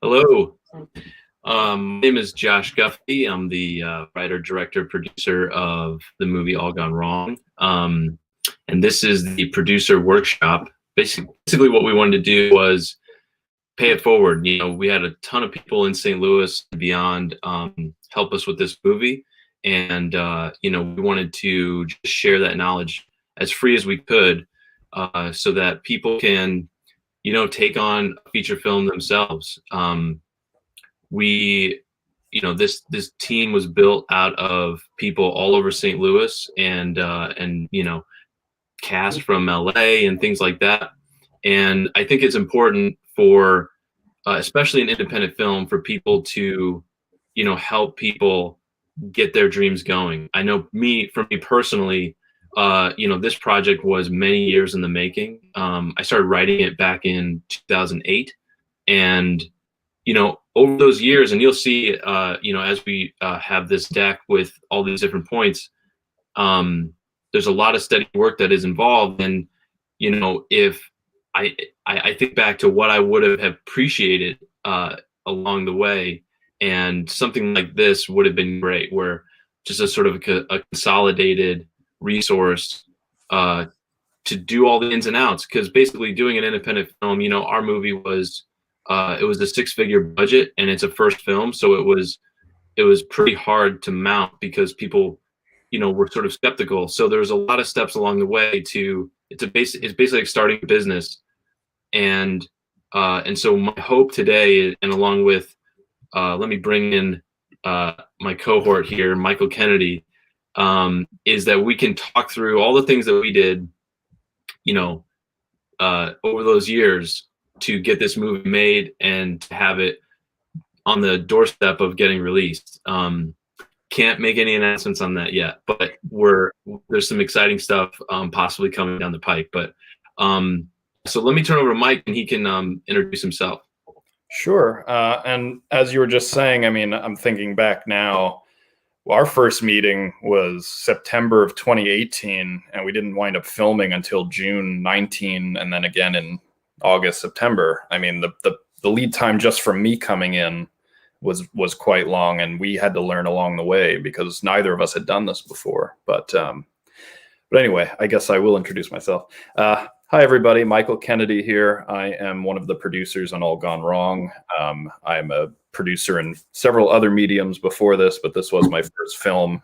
Hello. My name is Josh Guffey. I'm the writer, director, producer of the movie All Gone Wrong. And this is the producer workshop. Basically, what we wanted to do was pay it forward. You know, we had a ton of people in St. Louis and beyond help us with this movie. And, we wanted to just share that knowledge as free as we could so that people can, take on a feature film themselves. This team was built out of people all over St. Louis and cast from LA and things like that. And I think it's important for, especially in independent film, for people to, help people get their dreams going. I know for me personally, this project was many years in the making. I started writing it back in 2008, and over those years, and you'll see, as we have this deck with all these different points, there's a lot of steady work that is involved. And if I think back to what I would have appreciated along the way, and something like this would have been great, where just a sort of a consolidated resource to do all the ins and outs. Because basically, doing an independent film, our movie was it was a 6-figure budget, and it's a first film, so it was pretty hard to mount because people were sort of skeptical. So there was a lot of steps along the way it's basically like starting a business. And so my hope today, and along with let me bring in my cohort here, Michael Kennedy, is that we can talk through all the things that we did, over those years to get this movie made and to have it on the doorstep of getting released. Can't make any announcements on that yet, but there's some exciting stuff possibly coming down the pike. But so let me turn over to Mike, and he can introduce himself. Sure. And as you were just saying, I mean, I'm thinking back now, our first meeting was September of 2018, and we didn't wind up filming until June 19, and then again in August, September. I mean, the lead time just from me coming in was quite long, and we had to learn along the way because neither of us had done this before. But anyway, I guess I will introduce myself. Hi, everybody. Michael Kennedy here. I am one of the producers on All Gone Wrong. I'm a producer in several other mediums before this, but this was my first film.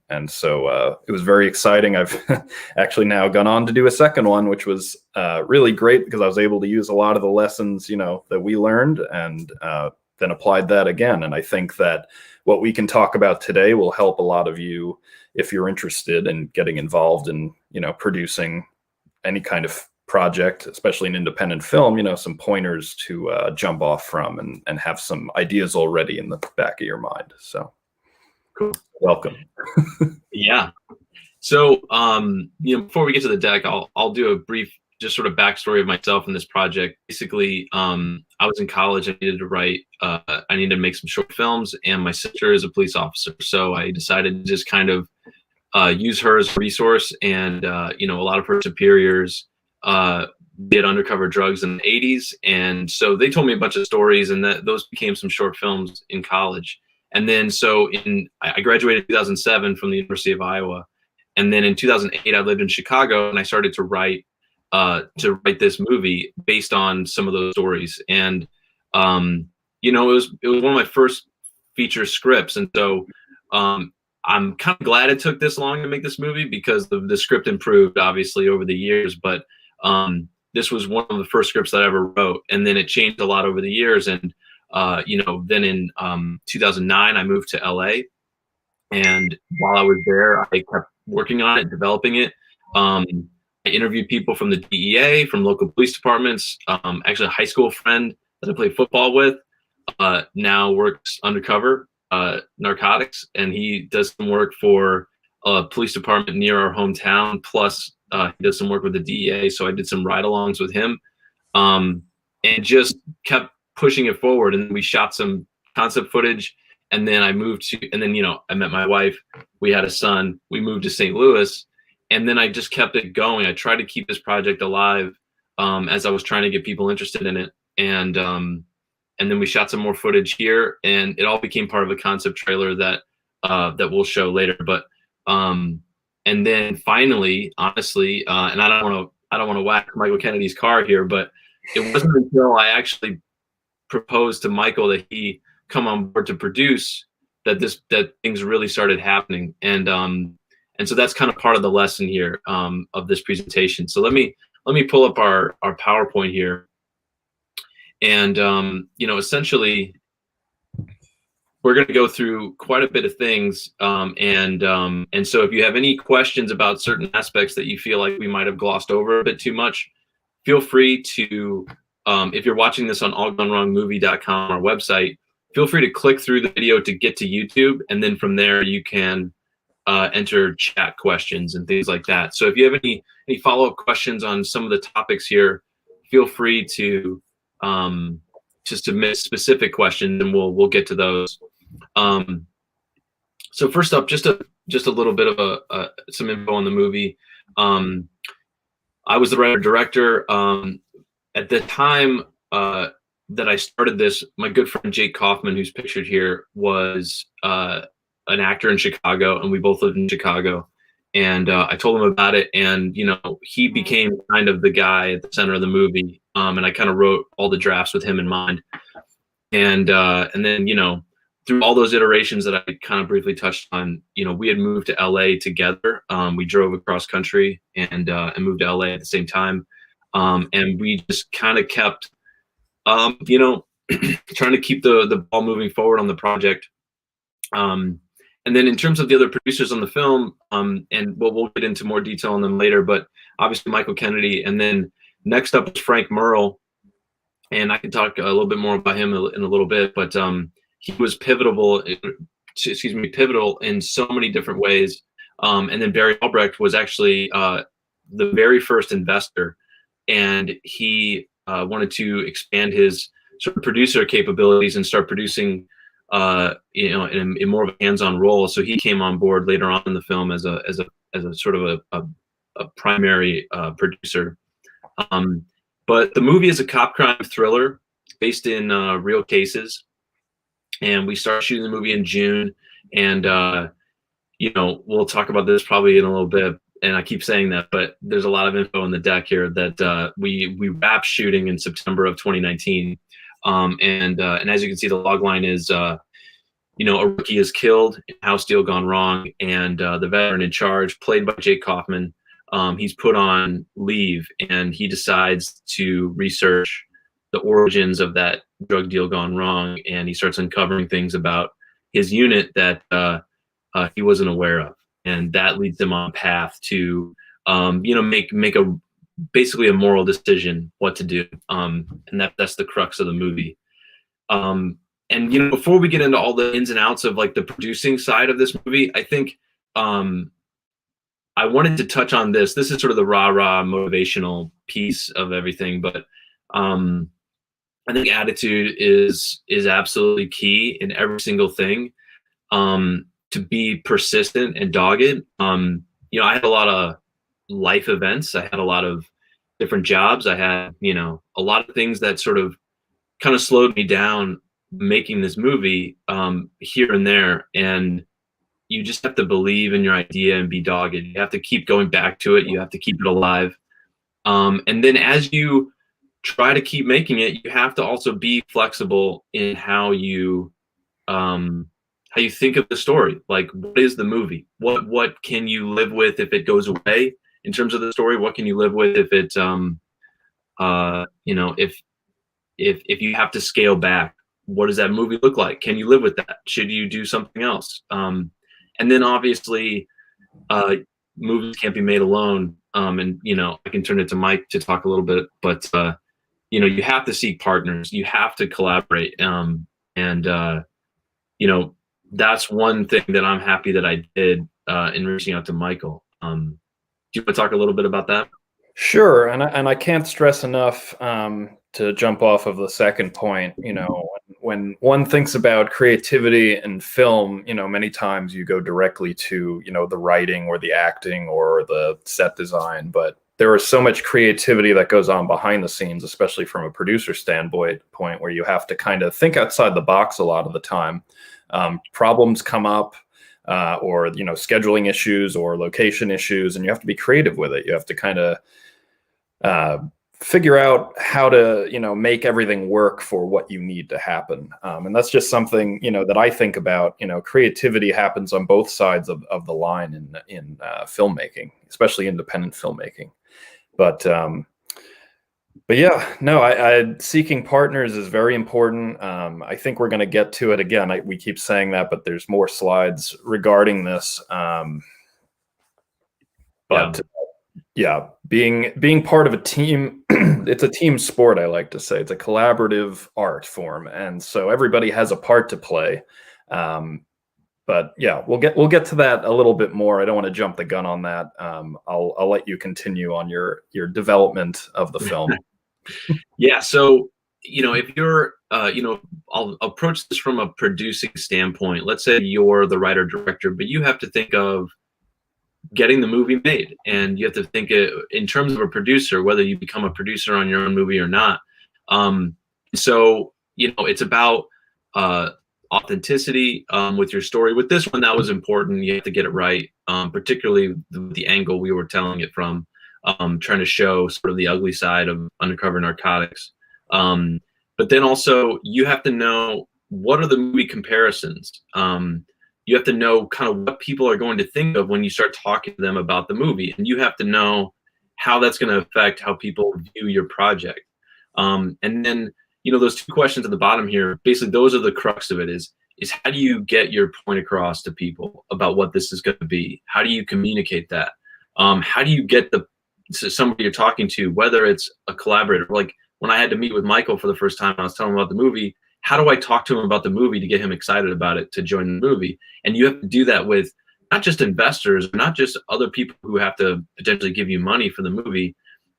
And so it was very exciting. I've actually now gone on to do a second one, which was really great because I was able to use a lot of the lessons, that we learned, and then applied that again. And I think that what we can talk about today will help a lot of you if you're interested in getting involved in, producing any kind of project, especially an independent film, some pointers to jump off from and have some ideas already in the back of your mind. So cool. Welcome. Yeah. So, before we get to the deck, I'll do a brief, just sort of backstory of myself in this project. Basically, I was in college. I needed to write. I needed to make some short films, and my sister is a police officer, so I decided to just kind of use her as a resource. And a lot of her superiors did undercover drugs in the 80s, and so they told me a bunch of stories, and those became some short films in college. And then I graduated in 2007 from the University of Iowa, and then in 2008 I lived in Chicago, and I started to write this movie based on some of those stories. And it was one of my first feature scripts, and so I'm kind of glad it took this long to make this movie because the script improved obviously over the years. But this was one of the first scripts that I ever wrote, and then it changed a lot over the years. And then in 2009 I moved to LA, and while I was there, I kept working on it, developing it. I interviewed people from the DEA, from local police departments. Actually, a high school friend that I played football with now works undercover narcotics, and he does some work for a police department near our hometown. Plus, he does some work with the DEA. So I did some ride-alongs with him, and just kept pushing it forward. And we shot some concept footage, and then I met my wife. We had a son. We moved to St. Louis, and then I just kept it going. I tried to keep this project alive as I was trying to get people interested in it. And and then we shot some more footage here, and it all became part of a concept trailer that we'll show later. But and then finally, honestly, and I don't want to whack Michael Kennedy's car here, but it wasn't until I actually proposed to Michael that he come on board to produce that things really started happening. And so that's kind of part of the lesson here of this presentation. So let me pull up our PowerPoint here. And essentially we're going to go through quite a bit of things. And so if you have any questions about certain aspects that you feel like we might have glossed over a bit too much, feel free to, if you're watching this on allgonewrongmovie.com, our website, feel free to click through the video to get to YouTube. And then from there, you can enter chat questions and things like that. So if you have any follow-up questions on some of the topics here, feel free to submit specific questions, and we'll get to those. So first up, just a little bit of some info on the movie. I was the writer-director. At the time that I started this, my good friend Jake Kaufman, who's pictured here, was an actor in Chicago, and we both lived in Chicago. And I told him about it, and he became kind of the guy at the center of the movie. And I kind of wrote all the drafts with him in mind. And then through all those iterations that I kind of briefly touched on, we had moved to LA together. We drove across country and moved to LA at the same time. And we just kind of kept, trying to keep the ball moving forward on the project. And then in terms of the other producers on the film, and we'll get into more detail on them later, but obviously Michael Kennedy. And then next up is Frank Merle. And I can talk a little bit more about him in a little bit, but he was pivotal in so many different ways. And then Barry Albrecht was actually the very first investor, and he wanted to expand his sort of producer capabilities and start producing in more of a hands-on role. So he came on board later on in the film as a sort of a primary producer. But the movie is a cop crime thriller based in real cases, and we started shooting the movie in June. And we'll talk about this probably in a little bit. And I keep saying that, but there's a lot of info in the deck here that we wrapped shooting in September of 2019. And as you can see, the log line is, a rookie is killed, house deal gone wrong, and the veteran in charge, played by Jake Kaufman, he's put on leave, and he decides to research the origins of that drug deal gone wrong, and he starts uncovering things about his unit that he wasn't aware of, and that leads him on a path to, make basically a moral decision what to do, and that's the crux of the movie. And before we get into all the ins and outs of like the producing side of this movie, I think I wanted to touch on this. This is sort of the rah-rah motivational piece of everything, but I think attitude is absolutely key in every single thing. To be persistent and dogged. I had a lot of life events. I had a lot of different jobs. I had, a lot of things that sort of kind of slowed me down making this movie here and there. And you just have to believe in your idea and be dogged. You have to keep going back to it. You have to keep it alive. And then as you try to keep making it, you have to also be flexible in how you think of the story. Like, what is the movie? What can you live with if it goes away in terms of the story? What can you live with if it, if you have to scale back? What does that movie look like? Can you live with that? Should you do something else? And then obviously, movies can't be made alone. And I can turn it to Mike to talk a little bit, but you have to seek partners. You have to collaborate. That's one thing that I'm happy that I did in reaching out to Michael. Do you want to talk a little bit about that? Sure, and I can't stress enough to jump off of the second point. When one thinks about creativity in film, many times you go directly to the writing or the acting or the set design. But there is so much creativity that goes on behind the scenes, especially from a producer standpoint, where you have to kind of think outside the box a lot of the time. Problems come up, or, you know, scheduling issues or location issues, and you have to be creative with it. You have to kind of figure out how to, you know, make everything work for what you need to happen. And that's just something, you know, that I think about. You know, creativity happens on both sides of the line in filmmaking, especially independent filmmaking. But yeah, no, I seeking partners is very important. I think we're going to get to it again. We keep saying that, but there's more slides regarding this. But yeah, being part of a team, it's a team sport. I like to say it's a collaborative art form, and so everybody has a part to play. But yeah, we'll get to that a little bit more. I don't want to jump the gun on that. I'll let you continue on your development of the film. Yeah. So, you know, if you're, you know, I'll approach this from a producing standpoint. Let's say you're the writer director, but you have to think of getting the movie made, and you have to think in terms of a producer, whether you become a producer on your own movie or not. So, you know, it's about authenticity with your story. With this one, that was important. You have to get it right, particularly the angle we were telling it from. Trying to show sort of the ugly side of undercover narcotics. But then also you have to know, what are the movie comparisons? You have to know kind of what people are going to think of when you start talking to them about the movie. And you have to know how that's going to affect how people view your project. And then, you know, those two questions at the bottom here, basically those are the crux of it, is how do you get your point across to people about what this is going to be? How do you communicate that? How do you get somebody you're talking to, whether it's a collaborator, like when I had to meet with Michael for the first time, I was telling him about the movie. How do I talk to him about the movie to get him excited about it, to join the movie? And you have to do that with not just investors, not just other people who have to potentially give you money for the movie.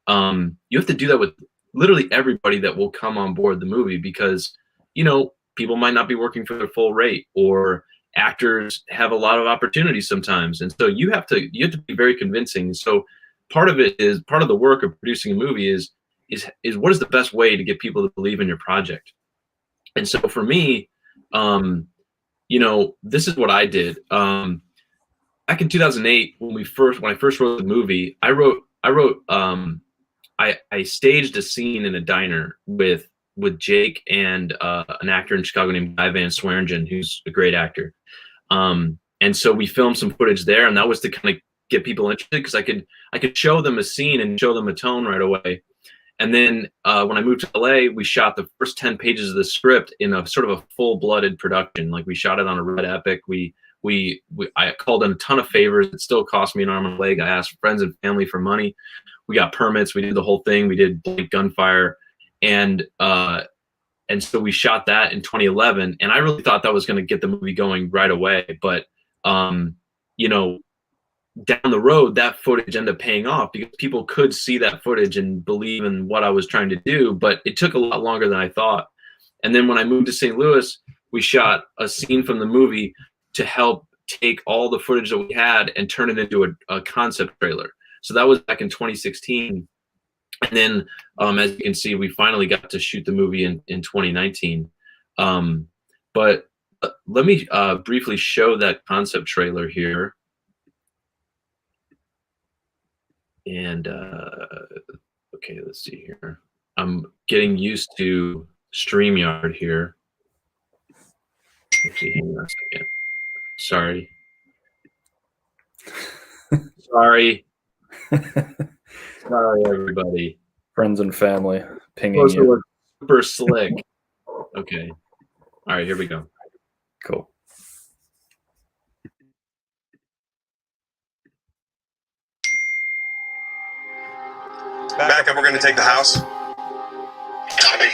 You have to do that with literally everybody that will come on board the movie, because, you know, people might not be working for their full rate, or actors have a lot of opportunities sometimes. And so you have to be very convincing. So part of the work of producing a movie is what is the best way to get people to believe in your project. And so for me, you know, this is what I did. Back in 2008, when I first wrote the movie, I staged a scene in a diner with Jake and an actor in Chicago named Guy Van Swearingen, who's a great actor. And so we filmed some footage there, and that was to kind of get people interested, because I could show them a scene and show them a tone right away. And then when I moved to LA, we shot the first 10 pages of the script in a sort of a full-blooded production. Like, we shot it on a Red Epic. I called in a ton of favors. It still cost me an arm and a leg. I asked friends and family for money. We got permits. We did the whole thing. We did gunfire, and so we shot that in 2011. And I really thought that was going to get the movie going right away. But you know, down the road, that footage ended up paying off, because people could see that footage and believe in what I was trying to do. But it took a lot longer than I thought. And then when I moved to St. Louis, we shot a scene from the movie to help take all the footage that we had and turn it into a concept trailer. So that was back in 2016. And then, as you can see, we finally got to shoot the movie in 2019. But let me briefly show that concept trailer here. And okay, let's see here. I'm getting used to StreamYard here. Actually, hang on a second. Sorry. Sorry, everybody. Friends and family pinging Those you. Super slick. Okay. All right, here we go. Cool. Back up, we're going to take the house. Copy.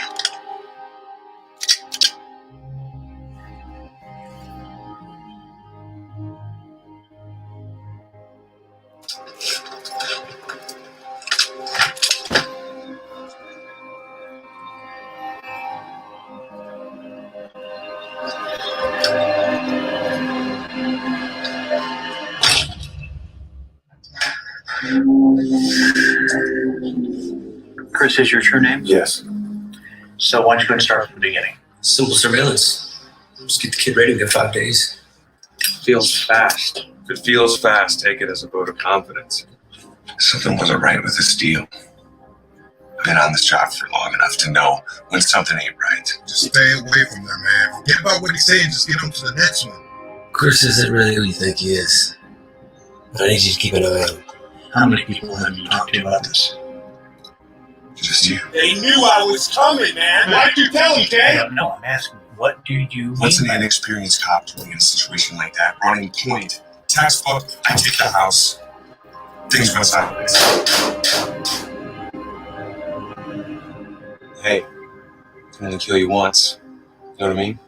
Chris is your true name? Yes. So why don't you go and start from the beginning? Simple surveillance. Just get the kid ready. We got 5 days. Feels fast. If it feels fast, take it as a vote of confidence. Something wasn't right with this deal. I've been on this job for long enough to know when something ain't right. Just stay away from them, man. Forget about what he's saying. Just get on to the next one. Chris isn't really who you think he is. I need you to keep an eye on him. How many people have you talked to about this? Just you. They knew I was coming, man. Why'd you tell him, Kay? No, I'm asking, what do you What's mean an by inexperienced cop doing in a situation like that? Running point. Tax book. I take the house. Things go sideways. Hey, can only kill you once. You know what I mean?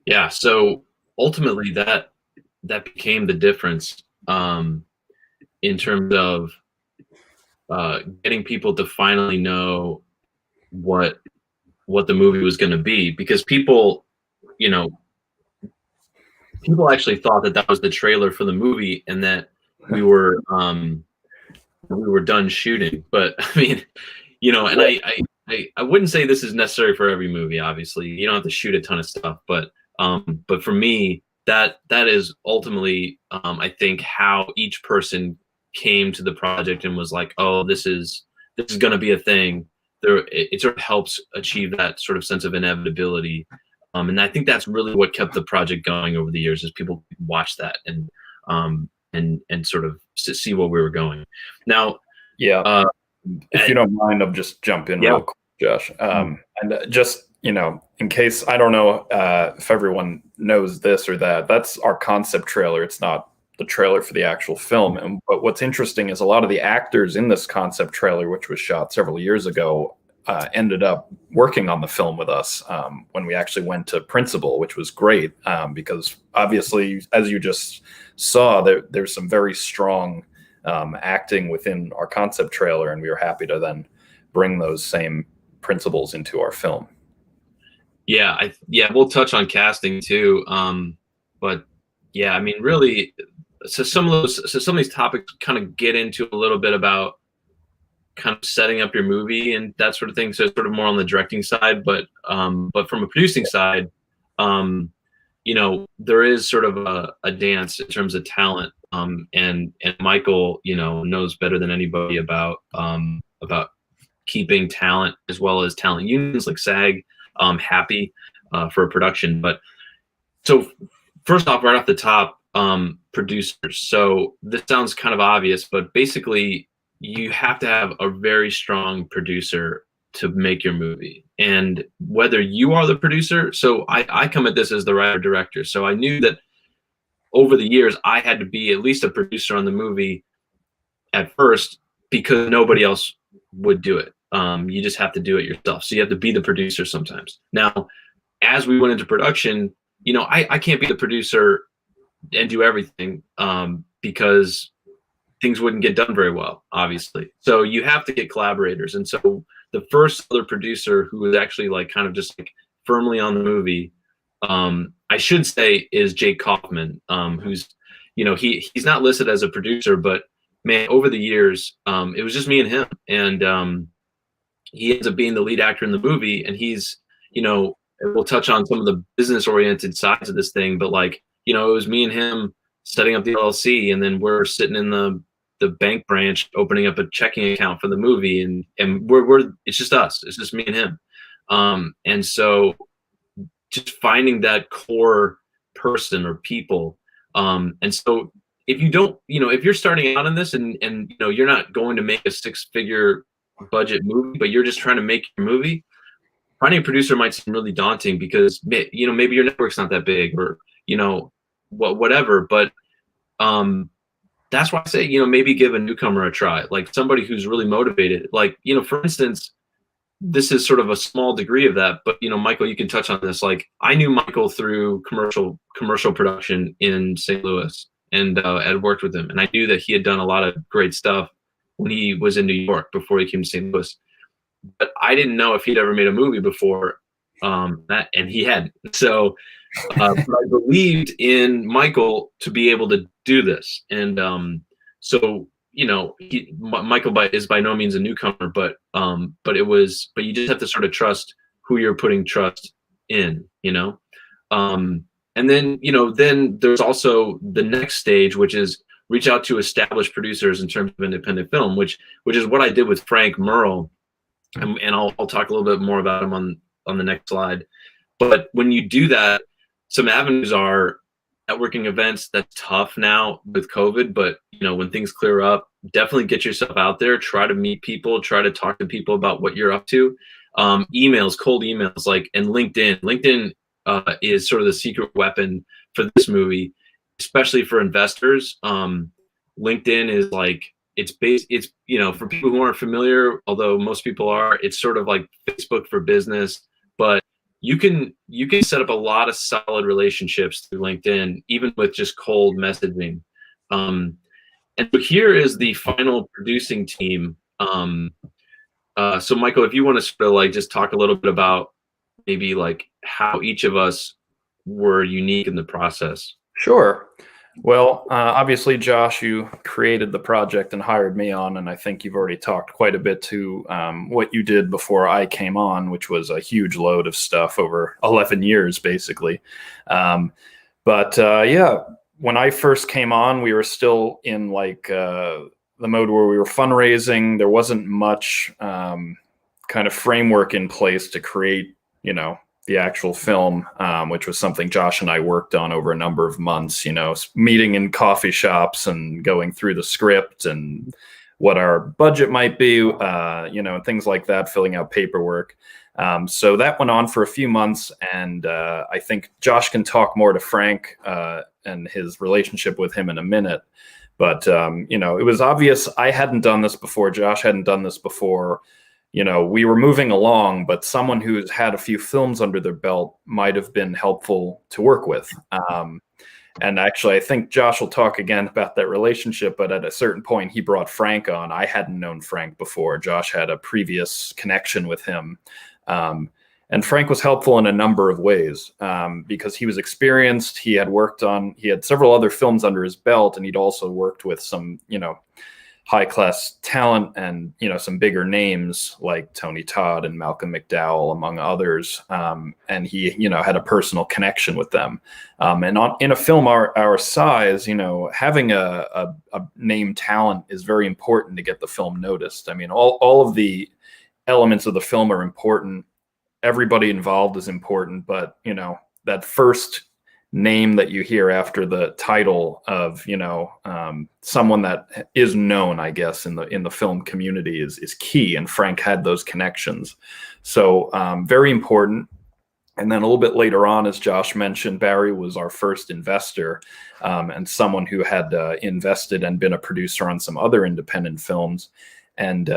Yeah. So ultimately, that became the difference in terms of getting people to finally know what the movie was going to be, because people actually thought that was the trailer for the movie and that we were done shooting. But I mean, and I wouldn't say this is necessary for every movie. Obviously, you don't have to shoot a ton of stuff, but for me, that is ultimately I think how each person came to the project and was like, oh, this is going to be a thing. It sort of helps achieve that sort of sense of inevitability. And I think that's really what kept the project going over the years, is people watch that and sort of see where we were going. Now, yeah, if you don't mind, I'll just jump in real quick, Josh. And just, in case, I don't know if everyone knows this or that, that's our concept trailer. It's not the trailer for the actual film. But what's interesting is a lot of the actors in this concept trailer, which was shot several years ago, ended up working on the film with us when we actually went to principal, which was great because obviously, as you just saw, there's some very strong acting within our concept trailer, and we were happy to then bring those same principles into our film. Yeah, we'll touch on casting too, but yeah, I mean, really, so some of these topics kind of get into a little bit about kind of setting up your movie and that sort of thing. So it's sort of more on the directing side, but from a producing side, there is sort of a dance in terms of talent. And Michael, knows better than anybody about keeping talent as well as talent unions like SAG happy for a production. But so first off, right off the top, producers. So this sounds kind of obvious, but basically you have to have a very strong producer to make your movie. And whether you are the producer, so I come at this as the writer director. So I knew that over the years I had to be at least a producer on the movie at first, because nobody else would do it. You just have to do it yourself. So you have to be the producer sometimes. Now, as we went into production, I can't be the producer and do everything because things wouldn't get done very well, obviously. So you have to get collaborators. And so the first other producer who was actually kind of just firmly on the movie, I should say, is Jake Kaufman, who's, he's not listed as a producer, but man, over the years, it was just me and him. And he ends up being the lead actor in the movie. And he's, we'll touch on some of the business oriented sides of this thing, but it was me and him setting up the LLC, and then we're sitting in the bank branch opening up a checking account for the movie, and we're it's just us. It's just me and him. And so just finding that core person or people. And so if you don't, if you're starting out in this and you're not going to make a 6-figure budget movie, but you're just trying to make your movie, finding a producer might seem really daunting because, maybe your network's not that big, or, whatever. But that's why I say, maybe give a newcomer a try, somebody who's really motivated. For instance, this is sort of a small degree of that, but Michael, you can touch on this. I knew Michael through commercial production in St. Louis, and had worked with him, and I knew that he had done a lot of great stuff when he was in New York before he came to St. Louis. But I didn't know if he'd ever made a movie before. and he hadn't. So I believed in Michael to be able to do this. And so, you know, Michael is by no means a newcomer, but you just have to sort of trust who you're putting trust in, you know? And then, you know, then there's also the next stage, which is reach out to established producers in terms of independent film, which is what I did with Frank Merle. And I'll talk a little bit more about him on the next slide. But when you do that, some avenues are networking events. That's tough now with COVID, but you know, when things clear up, definitely get yourself out there, try to meet people, try to talk to people about what you're up to. Emails, cold emails, and LinkedIn. LinkedIn is sort of the secret weapon for this movie, especially for investors. LinkedIn is it's you know, for people who aren't familiar, although most people are, it's sort of like Facebook for business, but you can set up a lot of solid relationships through LinkedIn, even with just cold messaging. And so here is the final producing team. So Michael, if you want to sort of just talk a little bit about maybe how each of us were unique in the process. Sure. Well, obviously, Josh, you created the project and hired me on, and I think you've already talked quite a bit to what you did before I came on, which was a huge load of stuff over 11 years, basically. Yeah, when I first came on, we were still in the mode where we were fundraising. There wasn't much kind of framework in place to create, you know, the actual film, which was something Josh and I worked on over a number of months, you know, meeting in coffee shops and going through the script and what our budget might be, you know, and things like that, filling out paperwork. So that went on for a few months. And I think Josh can talk more to Frank and his relationship with him in a minute. But, you know, it was obvious I hadn't done this before. Josh hadn't done this before. You know, we were moving along, but someone who's had a few films under their belt might have been helpful to work with. And actually, I think Josh will talk again about that relationship, but at a certain point, he brought Frank on. I hadn't known Frank before. Josh had a previous connection with him. And Frank was helpful in a number of ways because he was experienced. He had several other films under his belt, and he'd also worked with some, you know, high-class talent and, you know, some bigger names like Tony Todd and Malcolm McDowell, among others. And he, you know, had a personal connection with them. And in a film our size, you know, having a named talent is very important to get the film noticed. I mean, all of the elements of the film are important. Everybody involved is important, but, you know, that first name that you hear after the title of, you know, someone that is known, I guess, in the film community is key. And Frank had those connections. So very important. And then a little bit later on, as Josh mentioned, Barry was our first investor and someone who had invested and been a producer on some other independent films. And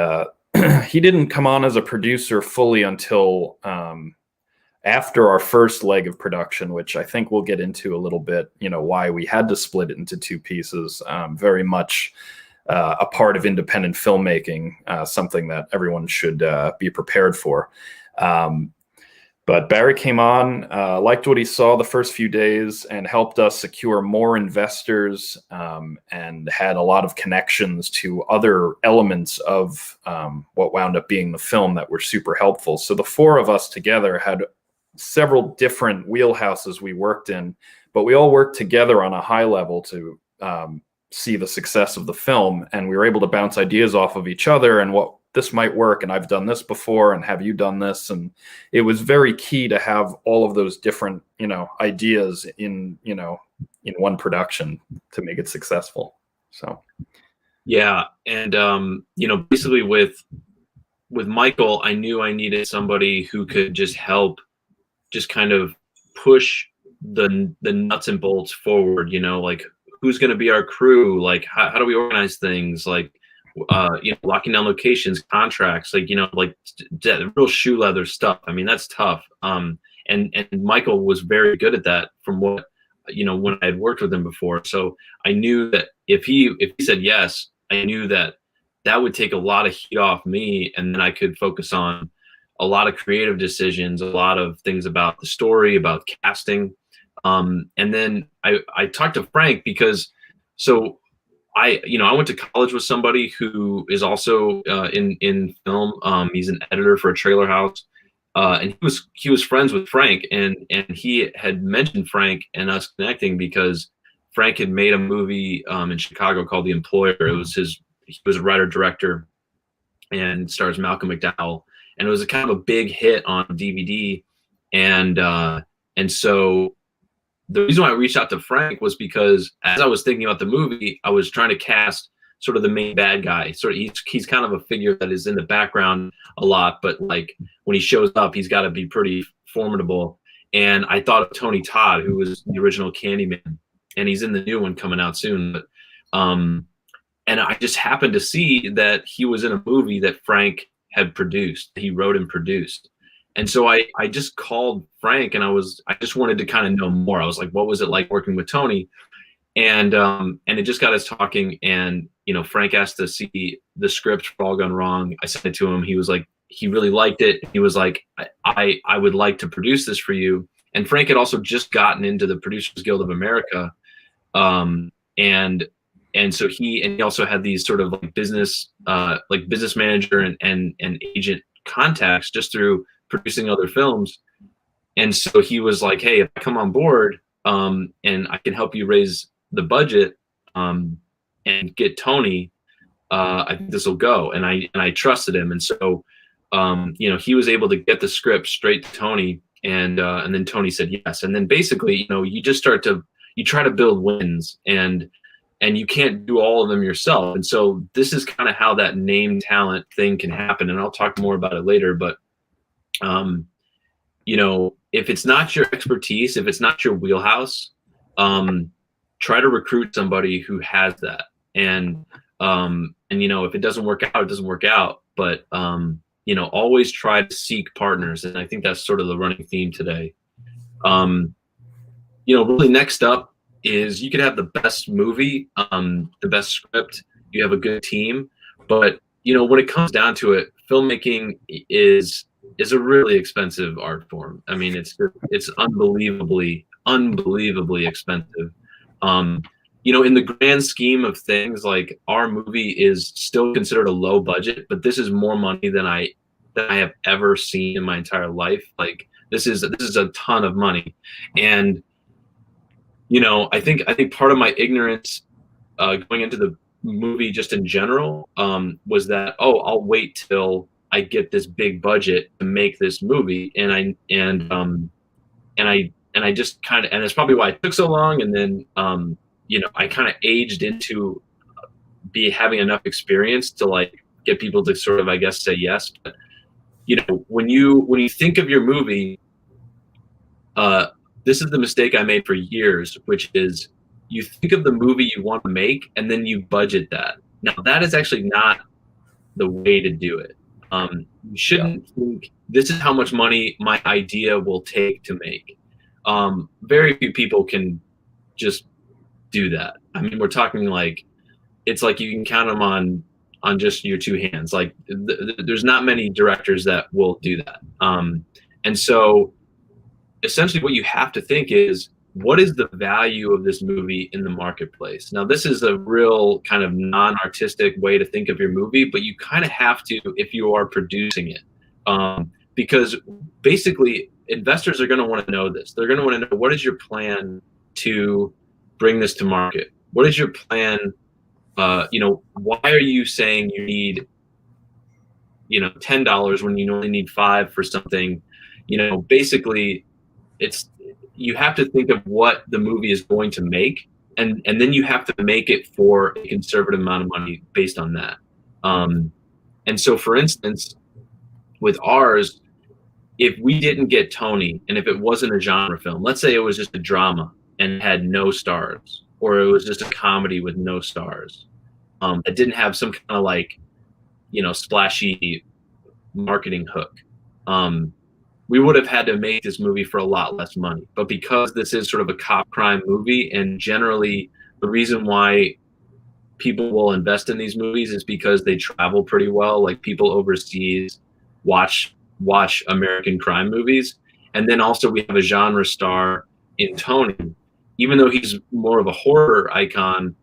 he didn't come on as a producer fully until after our first leg of production, which I think we'll get into a little bit, you know, why we had to split it into two pieces, very much a part of independent filmmaking, something that everyone should be prepared for. But Barry came on, liked what he saw the first few days and helped us secure more investors and had a lot of connections to other elements of what wound up being the film that were super helpful. So the four of us together had several different wheelhouses we worked in, but we all worked together on a high level to see the success of the film. And we were able to bounce ideas off of each other and what this might work. And I've done this before. And have you done this? And it was very key to have all of those different, you know, ideas in one production to make it successful. So. Yeah. And, you know, basically with Michael, I knew I needed somebody who could just help just kind of push the nuts and bolts forward, you know, like who's going to be our crew? Like, how do we organize things? Like, you know, locking down locations, contracts, like, you know, like real shoe leather stuff. I mean, that's tough. And Michael was very good at that from what, you know, when I had worked with him before. So I knew that if he said yes, I knew that would take a lot of heat off me, and then I could focus on a lot of creative decisions, a lot of things about the story, about casting. And then I talked to Frank because I went to college with somebody who is also in film. He's an editor for a trailer house. And he was friends with Frank, and he had mentioned Frank and us connecting because Frank had made a movie in Chicago called The Employer. He was a writer director, and stars Malcolm McDowell, and it was a kind of a big hit on DVD. And so the reason why I reached out to Frank was because as I was thinking about the movie, I was trying to cast sort of the main bad guy. Sort of he's kind of a figure that is in the background a lot, but like when he shows up, he's got to be pretty formidable. And I thought of Tony Todd, who was the original Candyman, and he's in the new one coming out soon. But and I just happened to see that he was in a movie that Frank had produced. He wrote and produced. And so I just called Frank, and I just wanted to kind of know more. I was like, what was it like working with Tony? And it just got us talking, and Frank asked to see the script for All Gone Wrong. I sent it to him. He was like, he really liked it. He was like, I would like to produce this for you. And Frank had also just gotten into the Producers Guild of America. And so he also had these sort of like business manager and agent contacts just through producing other films. And so he was like, hey, if I come on board and I can help you raise the budget and get Tony, I think this will go. And I trusted him. And so he was able to get the script straight to Tony, and then Tony said yes. And then basically, you just try to build wins, and you can't do all of them yourself. And so this is kind of how that name talent thing can happen. And I'll talk more about it later, but if it's not your expertise, if it's not your wheelhouse, try to recruit somebody who has that. And if it doesn't work out, it doesn't work out, but always try to seek partners. And I think that's sort of the running theme today. Really next up is you could have the best movie, the best script, you have a good team, but when it comes down to it, filmmaking is a really expensive art form. I mean, it's unbelievably expensive. In the grand scheme of things, like our movie is still considered a low budget, but this is more money than I have ever seen in my entire life. Like this is a ton of money. And I think part of my ignorance going into the movie just in general was that, I'll wait till I get this big budget to make this movie, and I just kind of, and it's probably why it took so long. And then I kind of aged into having enough experience to like get people to sort of, I guess, say yes. But when you think of your movie, this is the mistake I made for years, which is you think of the movie you want to make and then you budget that. Now that is actually not the way to do it. You shouldn't think this is how much money my idea will take to make. Very few people can just do that. I mean, we're talking like, it's like you can count them on just your two hands. Like there's not many directors that will do that. And so essentially what you have to think is, what is the value of this movie in the marketplace? Now, this is a real kind of non-artistic way to think of your movie, but you kind of have to if you are producing it. Because basically, investors are going to want to know this. They're going to want to know, what is your plan to bring this to market? What is your plan? Why are you saying you need, $10 when you only need $5 for something? Basically, you have to think of what the movie is going to make, and then you have to make it for a conservative amount of money based on that. And so, for instance, with ours, if we didn't get Tony, and if it wasn't a genre film, let's say it was just a drama and had no stars, or it was just a comedy with no stars, that didn't have some kind of like, splashy marketing hook, we would have had to make this movie for a lot less money. But because this is sort of a cop crime movie, and generally the reason why people will invest in these movies is because they travel pretty well. Like people overseas watch watch American crime movies. And then also we have a genre star in Tony. Even though he's more of a horror icon,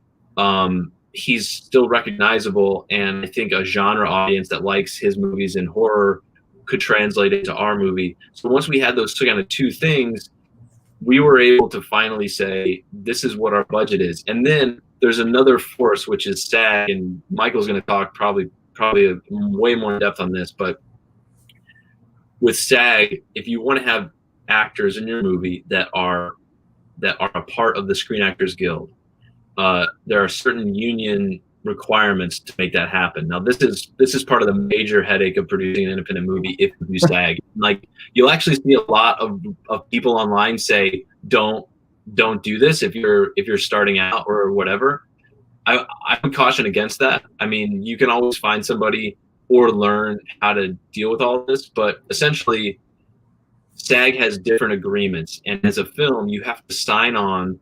he's still recognizable, and I think a genre audience that likes his movies in horror could translate into our movie. So once we had those kind of two things, we were able to finally say, this is what our budget is. And then there's another force, which is SAG, and Michael's going to talk probably way more in depth on this, but with SAG, if you want to have actors in your movie that are a part of the Screen Actors Guild, there are certain union requirements to make that happen. Now, this is part of the major headache of producing an independent movie if you do SAG. Like, you'll actually see a lot of people online say, don't do this if you're starting out or whatever. I would caution against that. I mean, you can always find somebody or learn how to deal with all this, but essentially SAG has different agreements, and as a film you have to sign on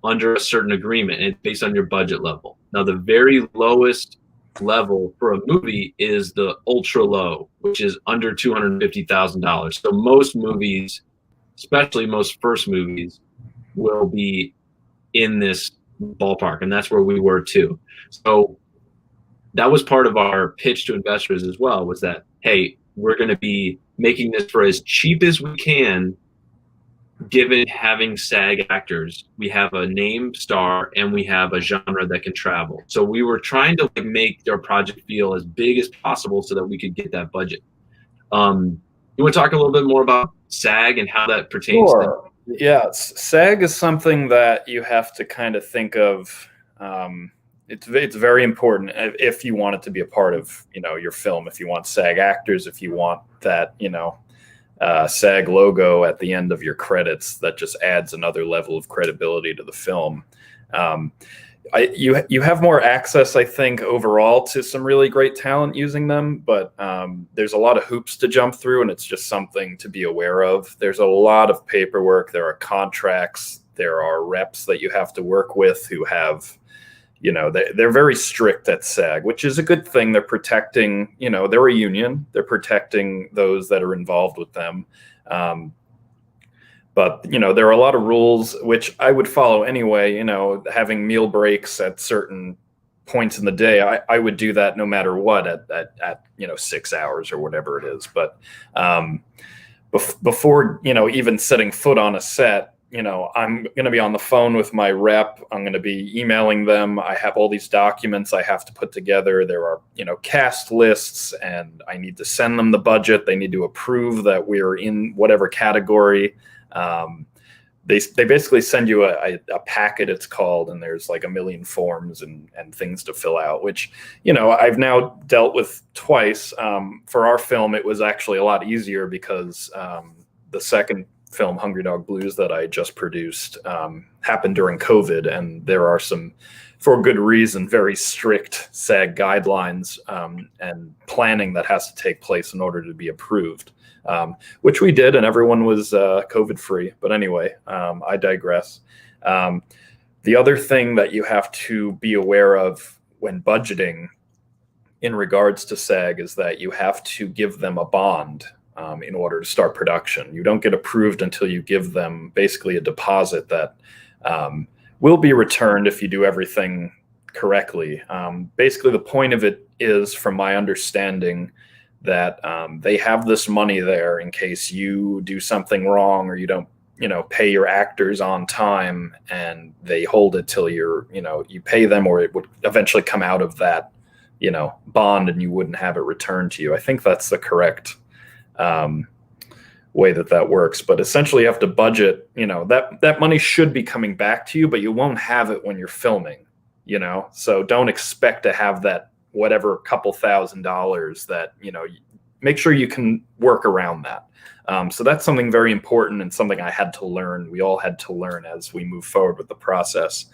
under a certain agreement, and it's based on your budget level. Now, the very lowest level for a movie is the ultra low, which is under $250,000. So most movies, especially most first movies, will be in this ballpark, and that's where we were too. So that was part of our pitch to investors as well, was that, hey, we're going to be making this for as cheap as we can. Given having SAG actors, we have a name star and we have a genre that can travel. So we were trying to make our project feel as big as possible so that we could get that budget. You want to talk a little bit more about SAG and how that pertains? Sure. Yeah, SAG is something that you have to kind of think of. It's very important if you want it to be a part of your film. If you want SAG actors, if you want that SAG logo at the end of your credits, that just adds another level of credibility to the film. You have more access, I think, overall to some really great talent using them, but there's a lot of hoops to jump through, and it's just something to be aware of. There's a lot of paperwork. There are contracts. There are reps that you have to work with who have, they're very strict at SAG, which is a good thing. They're protecting, they're a union. They're protecting those that are involved with them. But, there are a lot of rules, which I would follow anyway, having meal breaks at certain points in the day. I would do that no matter what at 6 hours or whatever it is. But before, even setting foot on a set, I'm going to be on the phone with my rep. I'm going to be emailing them. I have all these documents I have to put together. There are, cast lists, and I need to send them the budget. They need to approve that we're in whatever category. They basically send you a packet, it's called, and there's like a million forms and things to fill out, which, I've now dealt with twice. For our film, it was actually a lot easier because the second film, Hungry Dog Blues, that I just produced happened during COVID, and there are some, for good reason, very strict SAG guidelines and planning that has to take place in order to be approved, which we did, and everyone was COVID free. But anyway, I digress. The other thing that you have to be aware of when budgeting in regards to SAG is that you have to give them a bond in order to start production. You don't get approved until you give them basically a deposit that will be returned if you do everything correctly. Basically, the point of it is, from my understanding, that they have this money there in case you do something wrong or you don't, pay your actors on time, and they hold it till you pay them, or it would eventually come out of that, bond, and you wouldn't have it returned to you. I think that's the correct way that works. But essentially, you have to budget. That money should be coming back to you, but you won't have it when you're filming. So don't expect to have that whatever couple $1,000s that make sure you can work around that. So that's something very important, and something I had to learn. We all had to learn as we move forward with the process.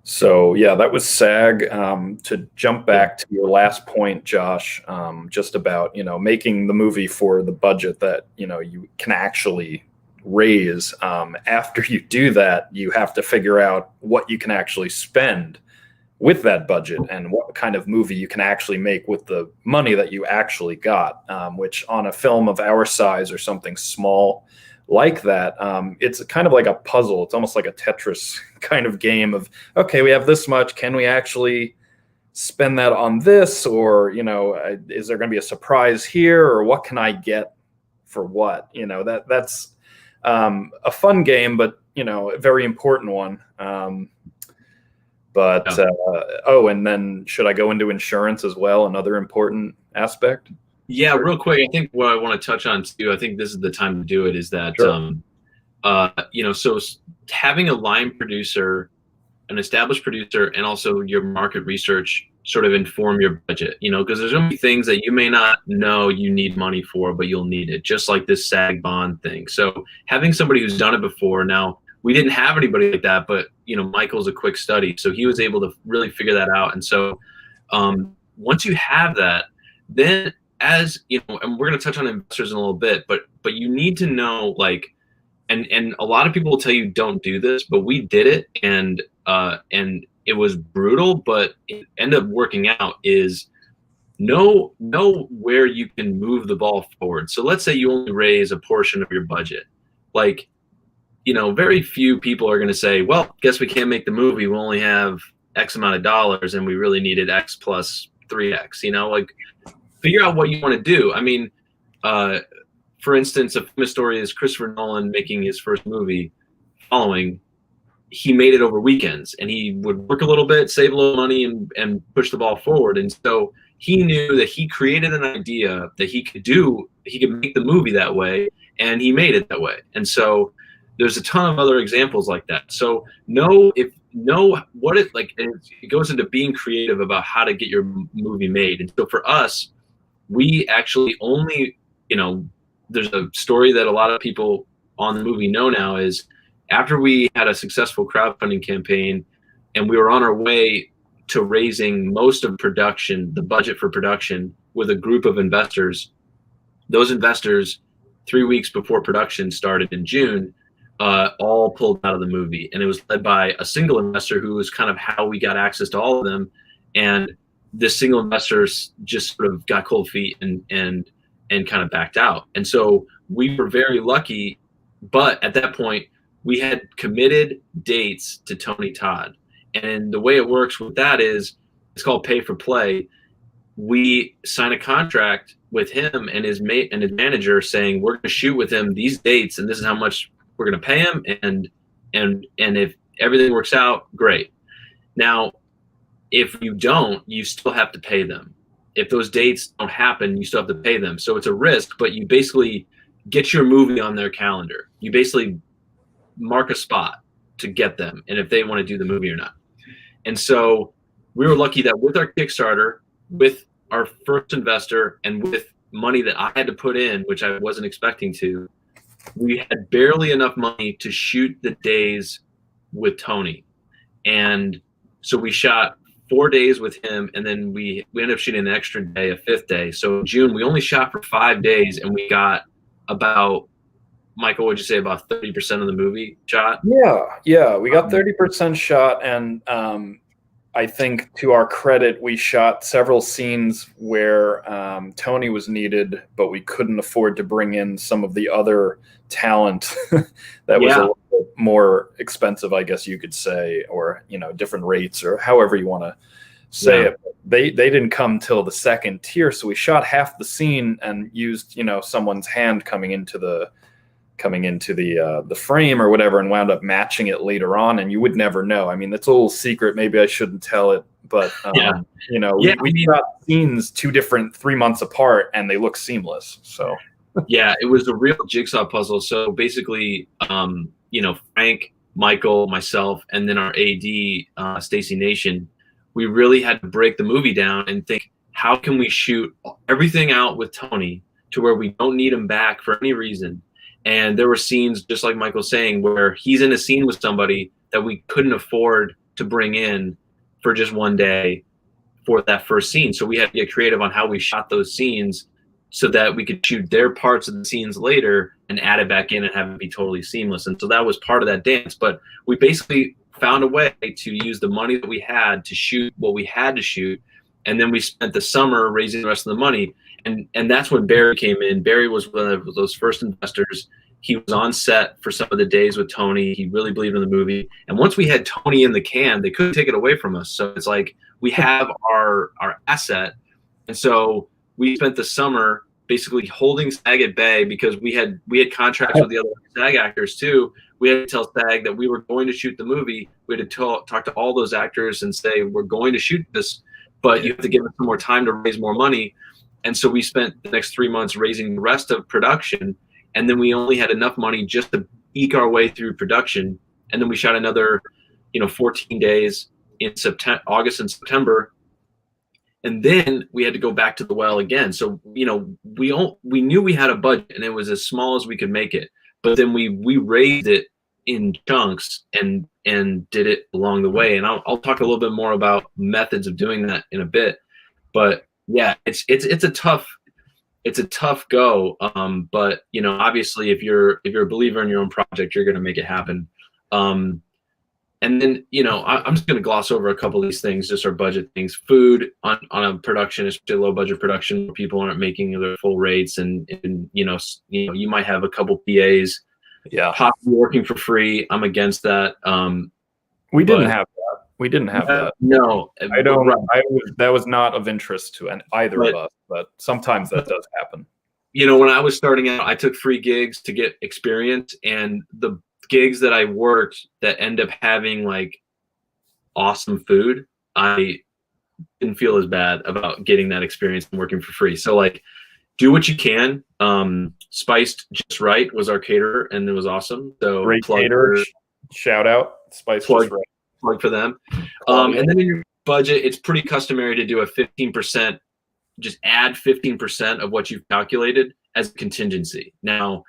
So yeah, that was SAG. To jump back to your last point, Josh, just about, making the movie for the budget that, you can actually raise. After you do that, you have to figure out what you can actually spend with that budget and what kind of movie you can actually make with the money that you actually got, which on a film of our size or something small like that, it's kind of like a puzzle. It's almost like a Tetris kind of game of, okay, we have this much. Can we actually spend that on this? Or, is there going to be a surprise here? Or what can I get for what? That's a fun game, but, a very important one. And then should I go into insurance as well? Another important aspect? Yeah, real quick. I think what I want to touch on too, I think this is the time to do it, is that, Sure. So having a line producer, an established producer, and also your market research sort of inform your budget, because there's going to be things that you may not know you need money for, but you'll need it, just like this SAG bond thing. So having somebody who's done it before. Now, we didn't have anybody like that, but, Michael's a quick study. So he was able to really figure that out. And so once you have that, then and we're going to touch on investors in a little bit, but you need to know, and a lot of people will tell you don't do this, but we did it, and it was brutal, but it ended up working out. Is know where you can move the ball forward. So let's say you only raise a portion of your budget. Very few people are going to say, well, guess we can't make the movie. We only have X amount of dollars and we really needed X plus 3X, figure out what you want to do. I mean, for instance, a famous story is Christopher Nolan making his first movie. He made it over weekends, and he would work a little bit, save a little money, and push the ball forward. And so he knew that he created an idea that he could make the movie that way, and he made it that way. And so there's a ton of other examples like that. So it goes into being creative about how to get your movie made. And so for us, we actually only, there's a story that a lot of people on the movie know now, is after we had a successful crowdfunding campaign and we were on our way to raising most of production, the budget for production, with a group of investors, those investors 3 weeks before production started in June, all pulled out of the movie. And it was led by a single investor, who was kind of how we got access to all of them. And this single investor just sort of got cold feet and kind of backed out. And so we were very lucky, but at that point we had committed dates to Tony Todd. And the way it works with that is, it's called pay for play. We sign a contract with him and his mate and his manager saying, we're going to shoot with him these dates, and this is how much we're going to pay him. And if everything works out, great. Now, if you don't, you still have to pay them. If those dates don't happen, you still have to pay them. So it's a risk, but you basically get your movie on their calendar. You basically mark a spot to get them, and if they want to do the movie or not. And so we were lucky that with our Kickstarter, with our first investor, and with money that I had to put in, which I wasn't expecting to, we had barely enough money to shoot the days with Tony. And so we shot 4 days with him, and then we ended up shooting an extra day, a fifth day. So in June, we only shot for 5 days, and we got about, Michael, would you say about 30% of the movie shot? Yeah, we got 30% shot, and I think, to our credit, we shot several scenes where Tony was needed, but we couldn't afford to bring in some of the other talent that was a little bit more expensive, I guess you could say, or different rates, or however you want to say it. They didn't come till the second tier, so we shot half the scene and used someone's hand coming into the frame or whatever, and wound up matching it later on, and you would never know. I mean, that's a little secret. Maybe I shouldn't tell it, but we shot scenes 3 months apart, and they look seamless. So yeah, it was a real jigsaw puzzle. So basically, Frank, Michael, myself, and then our AD, Stacey Nation, we really had to break the movie down and think, how can we shoot everything out with Tony to where we don't need him back for any reason? And there were scenes, just like Michael's saying, where he's in a scene with somebody that we couldn't afford to bring in for just 1 day for that first scene. So we had to get creative on how we shot those scenes so that we could shoot their parts of the scenes later and add it back in and have it be totally seamless. And so that was part of that dance. But we basically, found a way to use the money that we had to shoot what we had to shoot. And then we spent the summer raising the rest of the money. And that's when Barry came in. Barry was one of those first investors. He was on set for some of the days with Tony. He really believed in the movie. And once we had Tony in the can, they couldn't take it away from us. So it's like we have our asset. And so we spent the summer basically holding SAG at bay because we had contracts with the other SAG actors too. We had to tell SAG that we were going to shoot the movie. We had to talk to all those actors and say, we're going to shoot this, but you have to give us some more time to raise more money. And so we spent the next 3 months raising the rest of production. And then we only had enough money just to eke our way through production. And then we shot another, 14 days in August and September. And then we had to go back to the well again. So, we knew we had a budget and it was as small as we could make it. But then we raised it in chunks and did it along the way. And I'll talk a little bit more about methods of doing that in a bit. But yeah, it's a tough go. But obviously if you're a believer in your own project, you're going to make it happen. And then, I'm just going to gloss over a couple of these things, just our budget things. Food on a production, especially low budget production, where people aren't making their full rates, and you might have a couple PAs, possibly working for free. I'm against that. We didn't have that. We didn't have that. No, I don't. That was not of interest to either of us, but sometimes that does happen. When I was starting out, I took free gigs to get experience, and the gigs that I worked that end up having like awesome food, I didn't feel as bad about getting that experience and working for free. So like, do what you can. Spiced Just Right was our caterer, and it was awesome. So great caterer. Shout out Spiced Just Right. Plug for them. And then in your budget, it's pretty customary to do a 15%. Just add 15% of what you've calculated as a contingency. Now,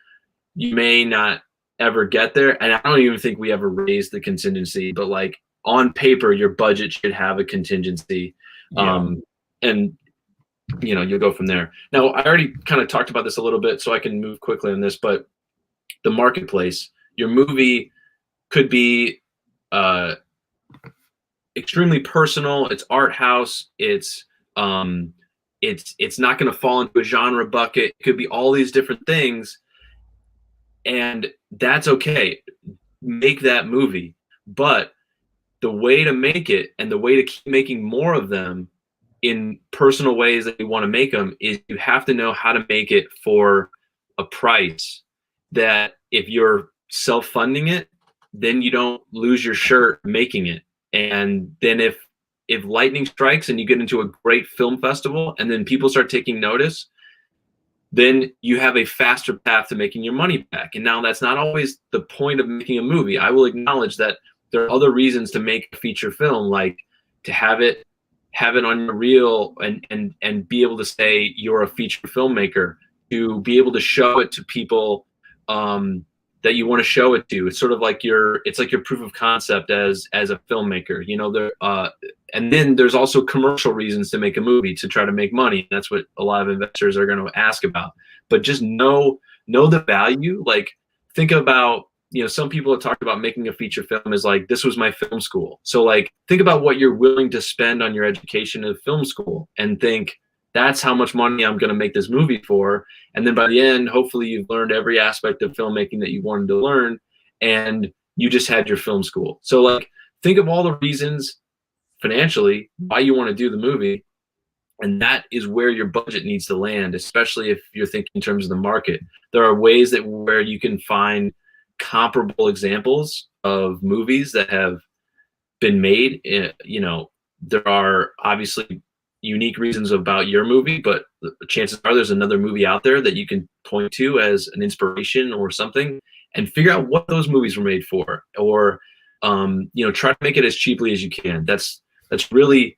you may not ever get there, and I don't even think we ever raised the contingency, but like on paper your budget should have a contingency. And you'll go from there. Now, I already kind of talked about this a little bit, so I can move quickly on this, but the marketplace, your movie could be extremely personal, it's art house, it's not going to fall into a genre bucket, it could be all these different things. And that's okay. Make that movie. But the way to make it and the way to keep making more of them in personal ways that you want to make them is you have to know how to make it for a price that if you're self-funding it, then you don't lose your shirt making it. And then if lightning strikes and you get into a great film festival and then people start taking notice, then you have a faster path to making your money back. And now that's not always the point of making a movie. I will acknowledge that there are other reasons to make a feature film, like to have it on your reel and be able to say you're a feature filmmaker, to be able to show it to people that you want to show it to. It's sort of like your proof of concept as a filmmaker, and then there's also commercial reasons to make a movie, to try to make money. That's what a lot of investors are going to ask about. But just know the value. Like, think about, some people have talked about making a feature film as like, this was my film school. So like, think about what you're willing to spend on your education in film school and think, that's how much money I'm going to make this movie for. And then by the end, hopefully you've learned every aspect of filmmaking that you wanted to learn, and you just had your film school. So like, think of all the reasons financially why you want to do the movie. And that is where your budget needs to land, especially if you're thinking in terms of the market. There are ways where you can find comparable examples of movies that have been made. There are obviously unique reasons about your movie, but the chances are there's another movie out there that you can point to as an inspiration or something, and figure out what those movies were made for, or try to make it as cheaply as you can. That's really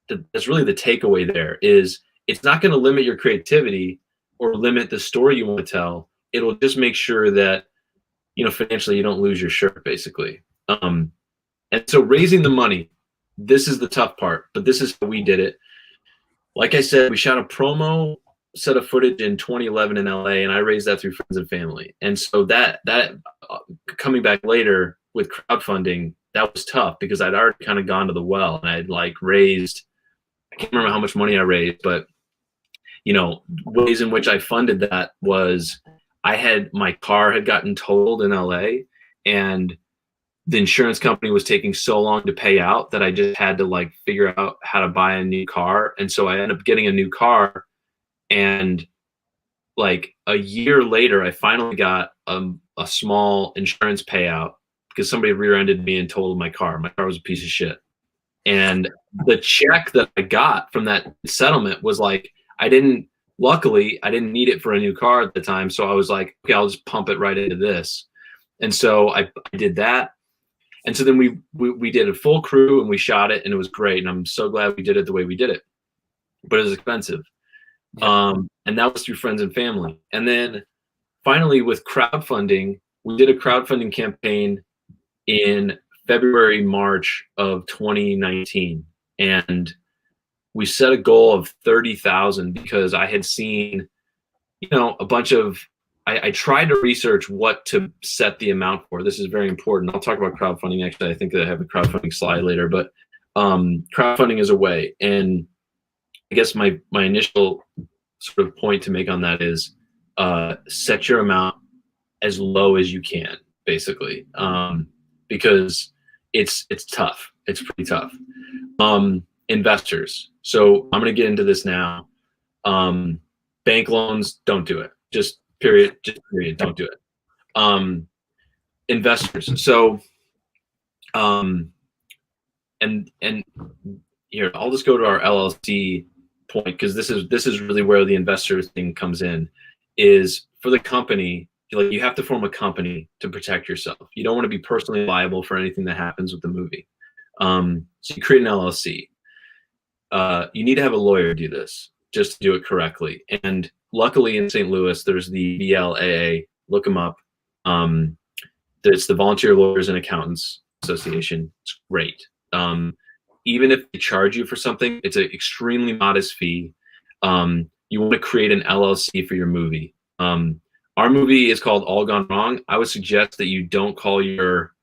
the takeaway there. Is it's not going to limit your creativity or limit the story you want to tell. It'll just make sure that financially you don't lose your shirt, basically. And so raising the money, this is the tough part, but this is how we did it. Like I said, we shot a promo set of footage in 2011 in LA, and I raised that through friends and family. And so that coming back later, with crowdfunding, that was tough because I'd already kind of gone to the well, and I'd like raised, I can't remember how much money I raised, but you know, ways in which I funded that was my car had gotten totaled in LA, and the insurance company was taking so long to pay out that I just had to like figure out how to buy a new car. And so I ended up getting a new car, and like a year later, I finally got a small insurance payout because somebody rear-ended me and totaled my car. My car was a piece of shit. And the check that I got from that settlement was like, luckily, I didn't need it for a new car at the time. So I was like, okay, I'll just pump it right into this. And so I did that. And so then we did a full crew and we shot it, and it was great. And I'm so glad we did it the way we did it. But it was expensive. And that was through friends and family. And then finally with crowdfunding, we did a crowdfunding campaign in February, March of 2019. And we set a goal of 30,000 because I had seen, you know, a bunch of, I tried to research what to set the amount for. This is very important. I'll talk about crowdfunding. Actually, I think that I have a crowdfunding slide later, but crowdfunding is a way. And I guess my initial sort of point to make on that is set your amount as low as you can, basically, because it's tough. It's pretty tough. Investors. So I'm going to get into this now. Bank loans, don't do it. Just period, don't do it. Investors. So, and here, I'll just go to our LLC point, because this is really where the investor thing comes in. Is for the company, like, you have to form a company to protect yourself. You don't want to be personally liable for anything that happens with the movie. So you create an LLC. You need to have a lawyer do this just to do it correctly. And luckily in St. Louis, there's the VLAA. Look them up. It's the Volunteer Lawyers and Accountants Association. It's great. Even if they charge you for something, it's an extremely modest fee. You want to create an LLC for your movie. Our movie is called All Gone Wrong. I would suggest that you don't call your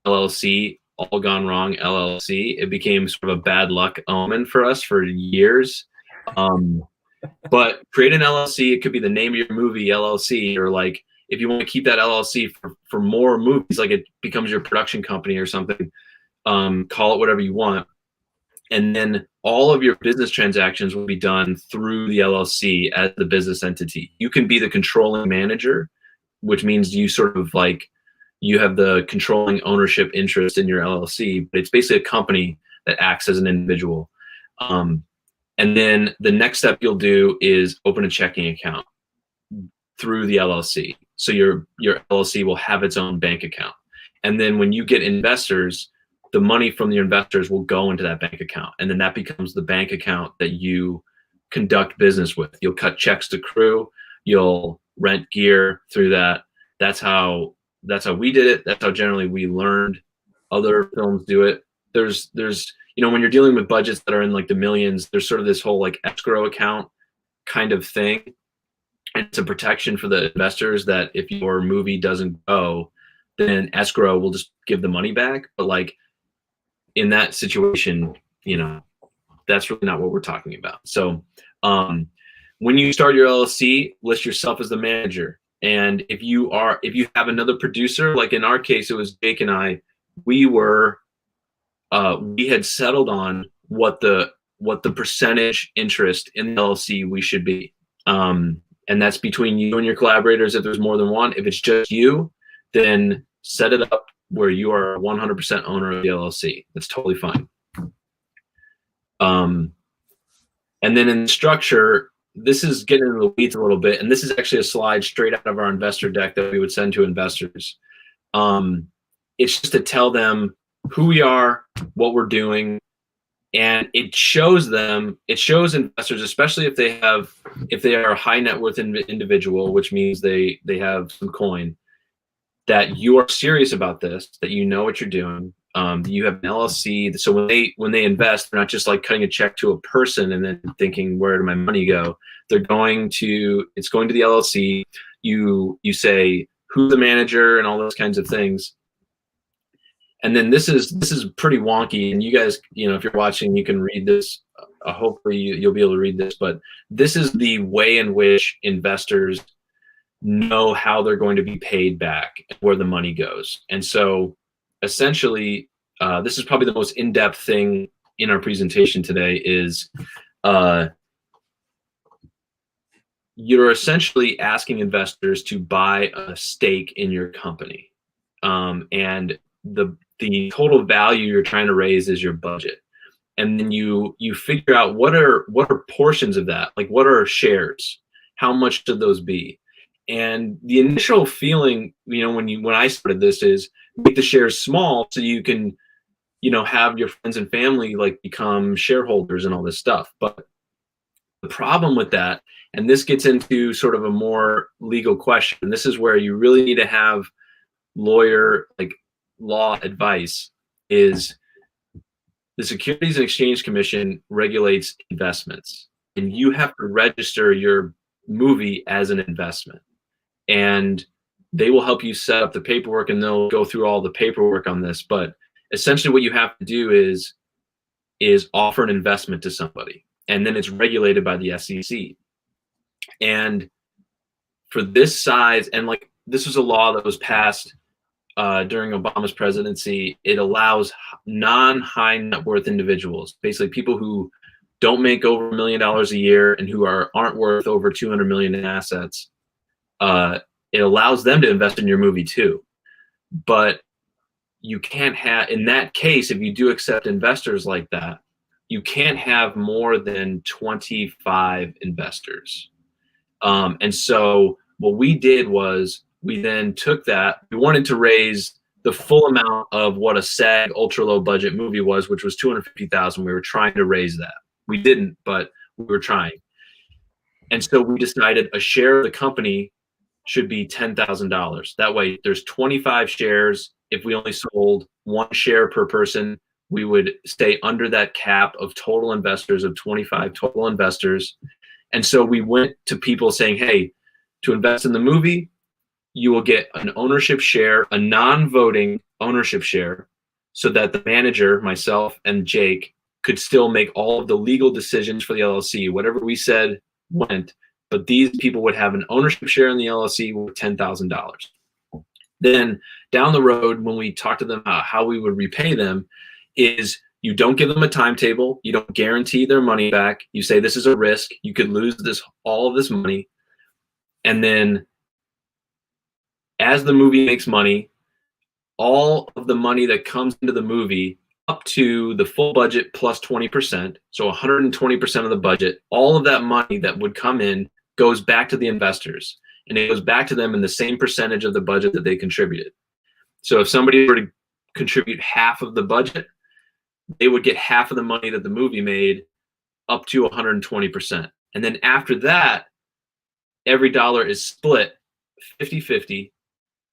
LLC All Gone Wrong LLC. It became sort of a bad luck omen for us for years. But create an LLC. It could be the name of your movie, LLC, or like if you want to keep that LLC for more movies, like it becomes your production company or something, call it whatever you want. And then all of your business transactions will be done through the LLC as the business entity. You can be the controlling manager, which means you sort of like, you have the controlling ownership interest in your LLC, but it's basically a company that acts as an individual. And then the next step you'll do is open a checking account through the LLC. So your LLC will have its own bank account. And then when you get investors, the money from the investors will go into that bank account. And then that becomes the bank account that you conduct business with. You'll cut checks to crew. You'll rent gear through that. That's how we did it. That's how generally we learned. Other films do it. There's you know, when you're dealing with budgets that are in like the millions, there's sort of this whole like escrow account kind of thing. And it's a protection for the investors that if your movie doesn't go, then escrow will just give the money back. But like in that situation, you know, that's really not what we're talking about. So when you start your LLC, list yourself as the manager. And if you have another producer, like in our case, it was Jake and I, we had settled on what the percentage interest in the LLC we should be. And that's between you and your collaborators if there's more than one. If it's just you, then set it up where you are 100% owner of the LLC. That's totally fine. And then in the structure, this is getting into the weeds a little bit, and this is actually a slide straight out of our investor deck that we would send to investors. It's just to tell them who we are, what we're doing, and it shows investors, especially if they are a high net worth individual, which means they have some coin, that you are serious about this, that you know what you're doing. You have an LLC, so when they invest, they're not just like cutting a check to a person and then thinking, where did my money go? It's going to the LLC. You say who's the manager and all those kinds of things. And then this is pretty wonky, and you guys, if you're watching, you can read this. Hopefully you'll be able to read this, but this is the way in which investors know how they're going to be paid back, where the money goes. And so essentially, this is probably the most in-depth thing in our presentation today is you're essentially asking investors to buy a stake in your company. And the total value you're trying to raise is your budget. And then you figure out what are portions of that, like what are shares, how much should those be? And the initial feeling, when I started this, is make the shares small so you can, have your friends and family like become shareholders and all this stuff. But the problem with that, and this gets into sort of a more legal question, and this is where you really need to have law advice, is the Securities and Exchange Commission regulates investments, and you have to register your movie as an investment. And they will help you set up the paperwork, and they'll go through all the paperwork on this. But essentially what you have to do is offer an investment to somebody, and then it's regulated by the SEC. And for this size, and like this was a law that was passed during Obama's presidency, it allows non-high net worth individuals, basically people who don't make over $1 million a year and who aren't worth over 200 million in assets. It allows them to invest in your movie too. But you can't have, in that case, if you do accept investors like that, you can't have more than 25 investors. And so what we did was we then took that, we wanted to raise the full amount of what a SAG Ultra Low Budget movie was, which was $250,000. We were trying to raise that. We didn't, but we were trying. And so we decided a share of the company should be $10,000. That way there's 25 shares. If we only sold 1 share per person, we would stay under that cap of total investors of 25 total investors. And so we went to people saying, hey, to invest in the movie, you will get an ownership share, a non-voting ownership share, so that the manager, myself and Jake, could still make all of the legal decisions for the LLC. Whatever we said went, but these people would have an ownership share in the LLC worth $10,000. Then down the road, when we talked to them about how we would repay them, is you don't give them a timetable. You don't guarantee their money back. You say this is a risk. You could lose all of this money. And then as the movie makes money, all of the money that comes into the movie up to the full budget plus 20%, so 120% of the budget, all of that money that would come in goes back to the investors. And it goes back to them in the same percentage of the budget that they contributed. So if somebody were to contribute half of the budget, they would get half of the money that the movie made up to 120%. And then after that, every dollar is split 50-50.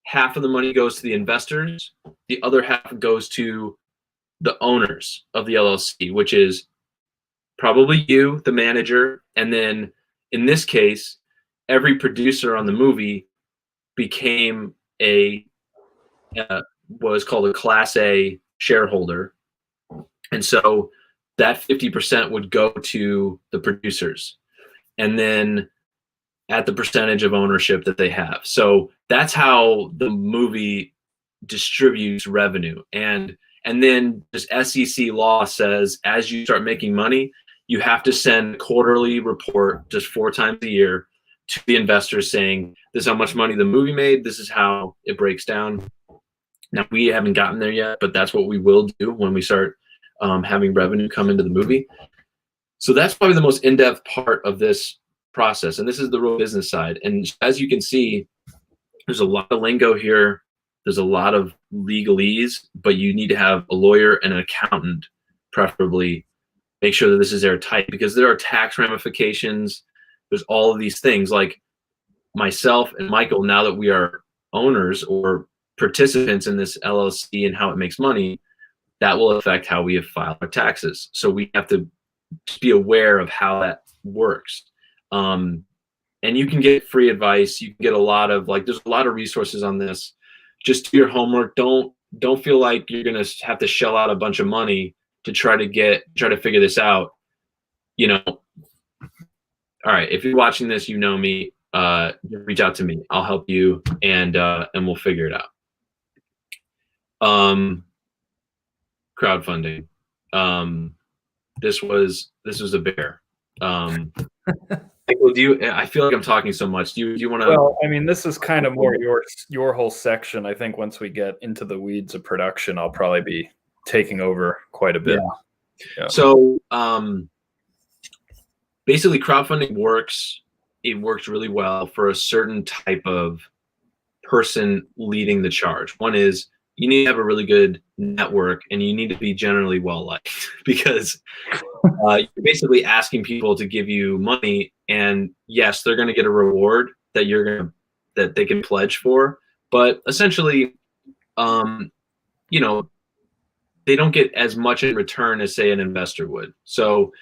Half of the money goes to the investors. The other half goes to the owners of the LLC, which is probably you, the manager. And then in this case, every producer on the movie became what is called a Class A shareholder. And so that 50% would go to the producers, and then at the percentage of ownership that they have. So that's how the movie distributes revenue. And then just SEC law says, as you start making money, you have to send a quarterly report just 4 times a year to the investors saying, this is how much money the movie made. This is how it breaks down. Now, we haven't gotten there yet, but that's what we will do when we start having revenue come into the movie. So that's probably the most in-depth part of this process. And this is the real business side. And as you can see, there's a lot of lingo here. There's a lot of legalese, but you need to have a lawyer and an accountant, preferably, make sure that this is airtight, because there are tax ramifications. There's all of these things, like myself and Michael, now that we are owners or participants in this LLC and how it makes money, that will affect how we have filed our taxes. So we have to be aware of how that works. And you can get free advice. You can get a lot of, there's a lot of resources on this. Just do your homework. Don't don't feel like you're going to have to shell out a bunch of money to try to figure this out. You know, all right, if you're watching this, you know me, reach out to me. I'll help you, and we'll figure it out. Crowdfunding. This was a bear. I feel like I'm talking so much. Do you want to? Well, I mean, this is kind of more your whole section. I think once we get into the weeds of production, I'll probably be taking over quite a bit. Yeah. So basically, crowdfunding works. It works really well for a certain type of person leading the charge. One is you need to have a really good network, and you need to be generally well liked, because you're basically asking people to give you money, and yes, they're going to get a reward that they can pledge for, but essentially, you know, they don't get as much in return as, say, an investor would. So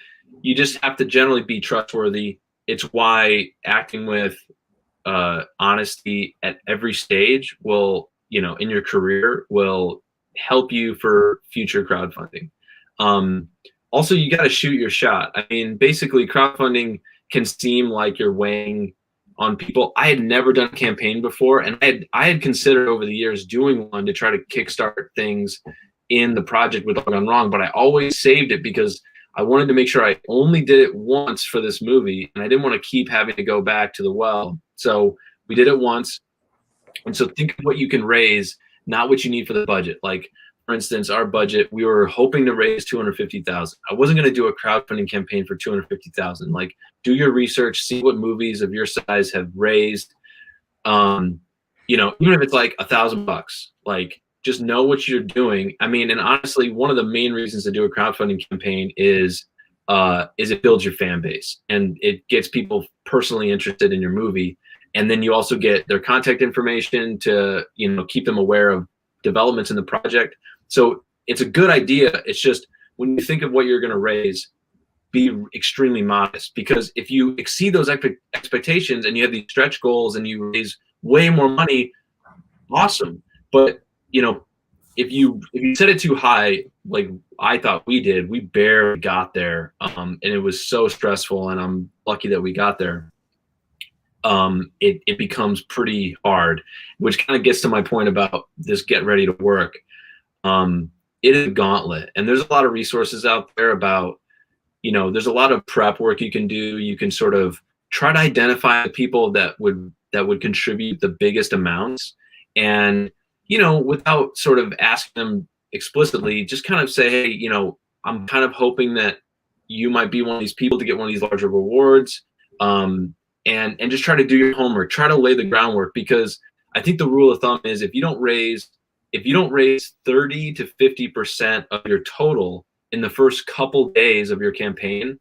you just have to generally be trustworthy. It's why acting with honesty at every stage will, you know, in your career will help you for future crowdfunding. Also, you got to shoot your shot. I mean, basically, crowdfunding can seem like you're weighing on people. I had never done a campaign before, and I had considered over the years doing one to try to kickstart things in the project with All Gone Wrong, but I always saved it because I wanted to make sure I only did it once for this movie, and I didn't want to keep having to go back to the well. So we did it once. And so think of what you can raise, not what you need for the budget. Like, for instance, our budget, we were hoping to raise $250,000. I wasn't going to do a crowdfunding campaign for $250,000. Like, do your research, see what movies of your size have raised. You know, even if it's like $1,000, like, just know what you're doing. I mean, and honestly, one of the main reasons to do a crowdfunding campaign is it builds your fan base, and it gets people personally interested in your movie. And then you also get their contact information to, you know, keep them aware of developments in the project. So it's a good idea. It's just when you think of what you're going to raise, be extremely modest, because if you exceed those expectations and you have these stretch goals and you raise way more money, awesome. But, you know, if you set it too high, like I thought we did, we barely got there. And it was so stressful, and I'm lucky that we got there. It becomes pretty hard, which kind of gets to my point about this get ready to work. It is a gauntlet, and there's a lot of resources out there about, you know, there's a lot of prep work you can do. You can sort of try to identify the people that would contribute the biggest amounts, and, you know, without sort of asking them explicitly, just kind of say, hey, you know, I'm kind of hoping that you might be one of these people to get one of these larger rewards. And just try to do your homework, try to lay the groundwork, because I think the rule of thumb is if you don't raise 30 to 50% of your total in the first couple days of your campaign,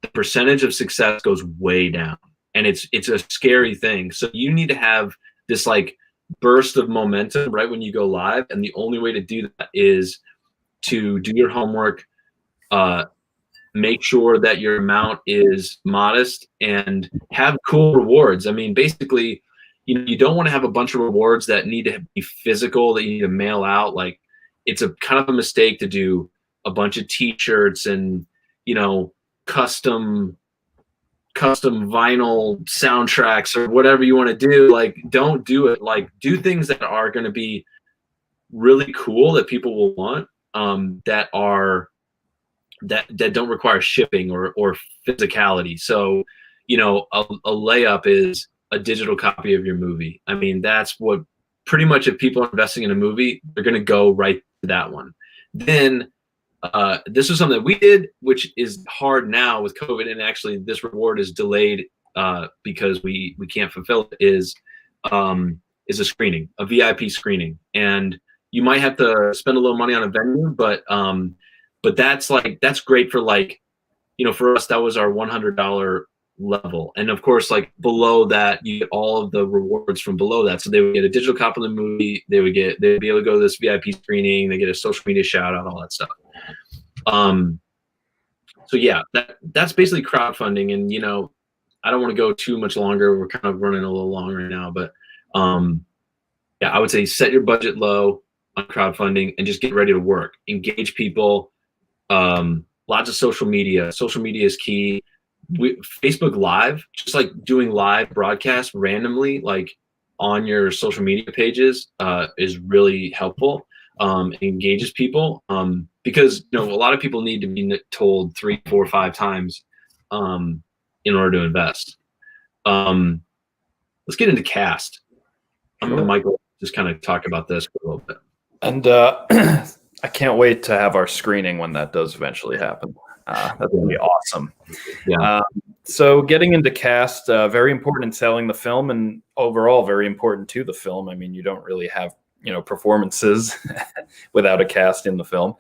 the percentage of success goes way down, and it's a scary thing. So you need to have this like burst of momentum right when you go live, and the only way to do that is to do your homework, make sure that your amount is modest, and have cool rewards. I mean, basically, you know, you don't want to have a bunch of rewards that need to be physical, that you need to mail out. Like, it's a kind of a mistake to do a bunch of t-shirts and, you know, custom vinyl soundtracks or whatever you want to do. Like, don't do it. Like, do things that are going to be really cool, that people will want, that don't require shipping or physicality. So, you know, a layup is a digital copy of your movie. I mean, that's what pretty much, if people are investing in a movie, they're going to go right to that one. Then this was something that we did, which is hard now with COVID, and actually this reward is delayed because we can't fulfill it, is a screening, a VIP screening. And you might have to spend a little money on a venue, but that's great for, like, you know, for us, that was our $100 level. And of course, like, below that, you get all of the rewards from below that. So they would get a digital copy of the movie, they'd be able to go to this VIP screening, they get a social media shout out, all that stuff. So yeah, that's basically crowdfunding. And, you know, I don't want to go too much longer. We're kind of running a little long right now, but yeah, I would say set your budget low. on crowdfunding and just get ready to work. Engage people. Lots of social media. Social media is key. Facebook Live, just like doing live broadcasts randomly, like on your social media pages, is really helpful. Engages people, because a lot of people need to be told 3, 4, 5 times in order to invest. Let's get into cast. I'm gonna Michael just kind of talk about this for a little bit. And I can't wait to have our screening when that does eventually happen. That's gonna be awesome. Yeah. So getting into cast, very important in selling the film, and overall very important to the film. I mean, you don't really have performances without a cast in the film.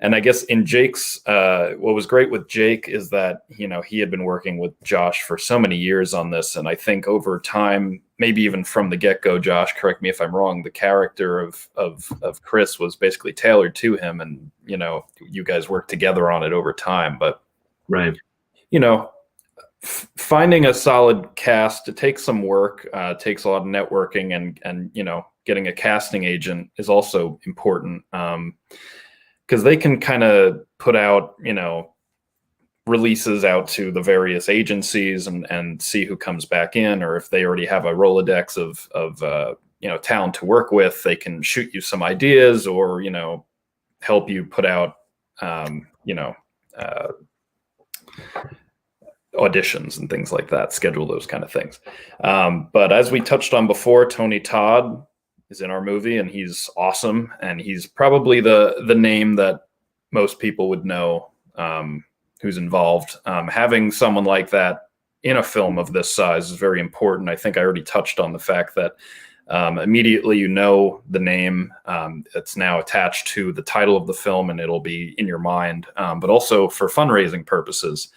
And I guess in Jake's, what was great with Jake is that, he had been working with Josh for so many years on this. And I think over time, maybe even from the get-go, Josh, correct me if I'm wrong, the character of Chris was basically tailored to him. And, you guys worked together on it over time. But, right. Finding a solid cast, it takes some work, takes a lot of networking, and getting a casting agent is also important. Because they can kind of put out, releases out to the various agencies and see who comes back in, or if they already have a Rolodex of talent to work with, they can shoot you some ideas or, help you put out, auditions and things like that, schedule those kind of things. But as we touched on before, Tony Todd is in our movie, and he's awesome, and he's probably the name that most people would know who's involved. Having someone like that in a film of this size is very important. I think I already touched on the fact that immediately the name. It's now attached to the title of the film, and it'll be in your mind. But also for fundraising purposes,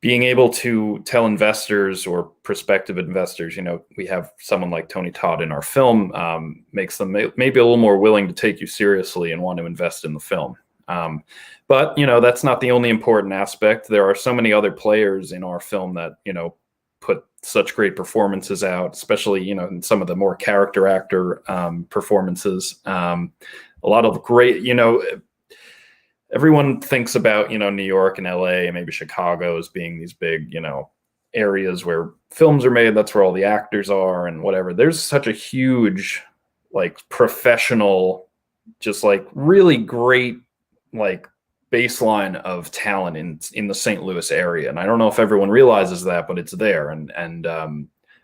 being able to tell investors or prospective investors, we have someone like Tony Todd in our film, makes them maybe a little more willing to take you seriously and want to invest in the film. But, that's not the only important aspect. There are so many other players in our film that, put such great performances out, especially, in some of the more character actor performances. A lot of great, everyone thinks about, New York and LA and maybe Chicago as being these big, areas where films are made. That's where all the actors are and whatever. There's such a huge, professional, just really great, baseline of talent in the St. Louis area. And I don't know if everyone realizes that, but it's there. And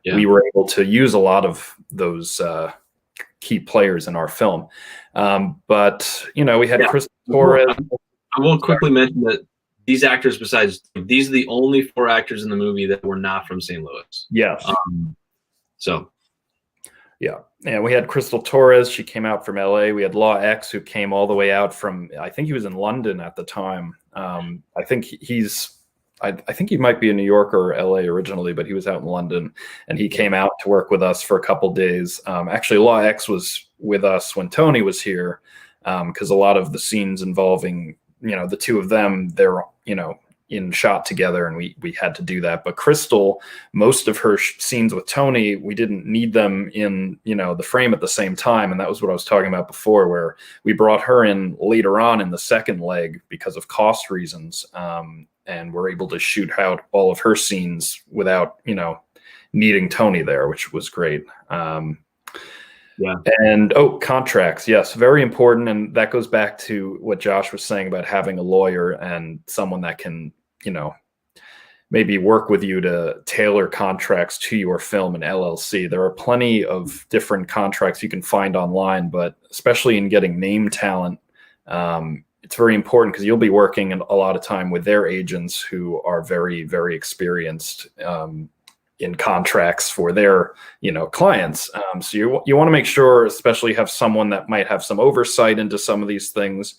we were able to use a lot of those key players in our film. But, we had Chris Torres. I will quickly mention that these actors, these are the only 4 actors in the movie that were not from St. Louis. Yes. Yeah. And we had Crystal Torres. She came out from LA. We had Law X, who came all the way out from, I think he was in London at the time. I think I think he might be in New York or LA originally, but he was out in London, and he came out to work with us for a couple days. Actually, Law X was with us when Tony was here, because a lot of the scenes involving, the two of them, they're, in shot together, and we had to do that. But Crystal, most of her scenes with Tony, we didn't need them in, the frame at the same time. And that was what I was talking about before, where we brought her in later on in the second leg because of cost reasons. And we're able to shoot out all of her scenes without, needing Tony there, which was great. And contracts. Yes, very important. And that goes back to what Josh was saying about having a lawyer and someone that can, maybe work with you to tailor contracts to your film and LLC. There are plenty of different contracts you can find online, but especially in getting name talent, it's very important because you'll be working a lot of time with their agents who are very, very experienced in contracts for their, clients. So you want to make sure, especially have someone that might have some oversight into some of these things,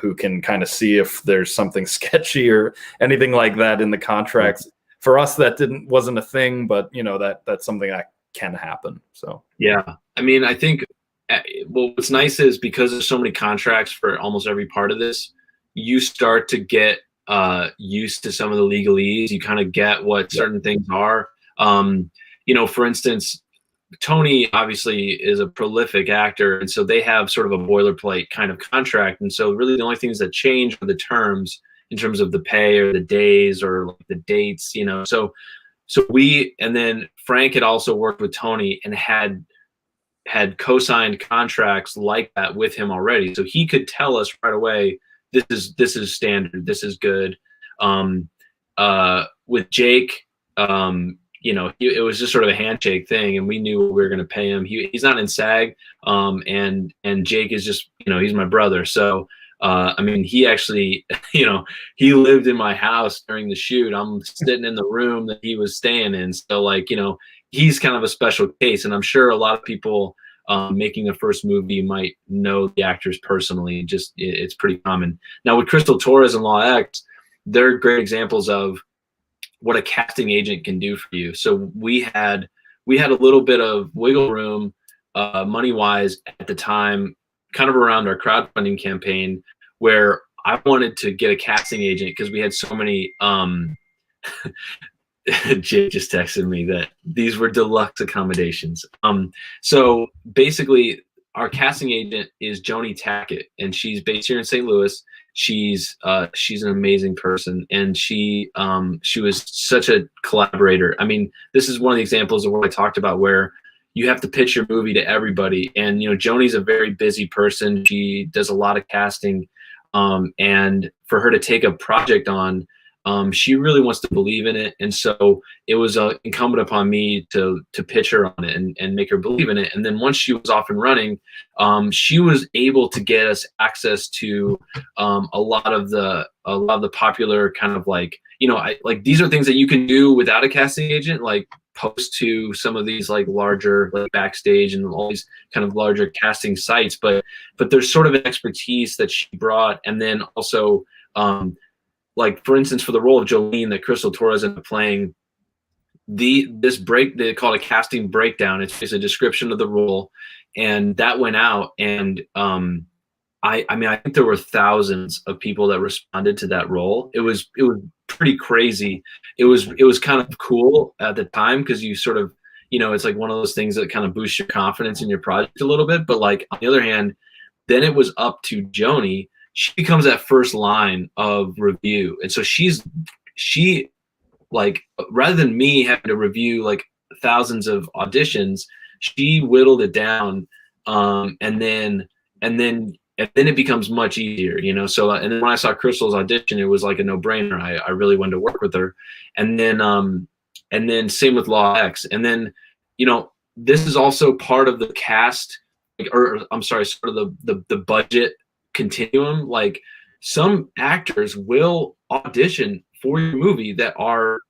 who can kind of see if there's something sketchy or anything like that in the contracts. For us, that wasn't a thing, but that's something that can happen. So yeah, I mean, I think what's nice is because there's so many contracts for almost every part of this, you start to get used to some of the legalese. You kind of get what certain things are. For instance, Tony obviously is a prolific actor, and so they have sort of a boilerplate kind of contract. And so really the only things that change are the terms in terms of the pay or the days or like the dates, you know. So we, and then Frank had also worked with Tony and had co-signed contracts like that with him already. So he could tell us right away, this is standard, this is good. With Jake, you know, it was just sort of a handshake thing, and we knew what we were going to pay him. He's not in SAG, and Jake is just, you know, he's my brother. So, I mean, he actually, you know, he lived in my house during the shoot. I'm sitting in the room that he was staying in. So, like, you know, he's kind of a special case, and I'm sure a lot of people making a first movie might know the actors personally. Just it's pretty common. Now with Crystal Torres and Law X, they're great examples of what a casting agent can do for you. So we had a little bit of wiggle room money wise at the time, kind of around our crowdfunding campaign, where I wanted to get a casting agent because we had so many. Jake just texted me that these were deluxe accommodations. So basically our casting agent is Joni Tackette, and she's based here in St. Louis. She's an amazing person, and she was such a collaborator. I mean, this is one of the examples of what I talked about, where you have to pitch your movie to everybody. And, you know, Joni's a very busy person. She does a lot of casting, and for her to take a project on, she really wants to believe in it. And so it was incumbent upon me to pitch her on it and make her believe in it. And then once she was off and running, she was able to get us access to a lot of the popular kind of, like, you know, like these are things that you can do without a casting agent, like post to some of these like larger, like Backstage and all these kind of larger casting sites. But there's sort of an expertise that she brought. And then also, like, for instance, for the role of Jolene that Crystal Torres ended up playing, they call it a casting breakdown. It's just a description of the role, and that went out. And I mean, I think there were thousands of people that responded to that role. It was pretty crazy. It was kind of cool at the time, because you sort of, you know, it's like one of those things that kind of boosts your confidence in your project a little bit. But like on the other hand, then it was up to Joni. She becomes that first line of review. And so she like, rather than me having to review like thousands of auditions, she whittled it down. And then it becomes much easier, you know? So, and then when I saw Crystal's audition, it was like a no-brainer. I really wanted to work with her. And then same with Law X. And then, you know, this is also part of the cast, or I'm sorry, sort of the budget continuum. Like, some actors will audition for your movie that are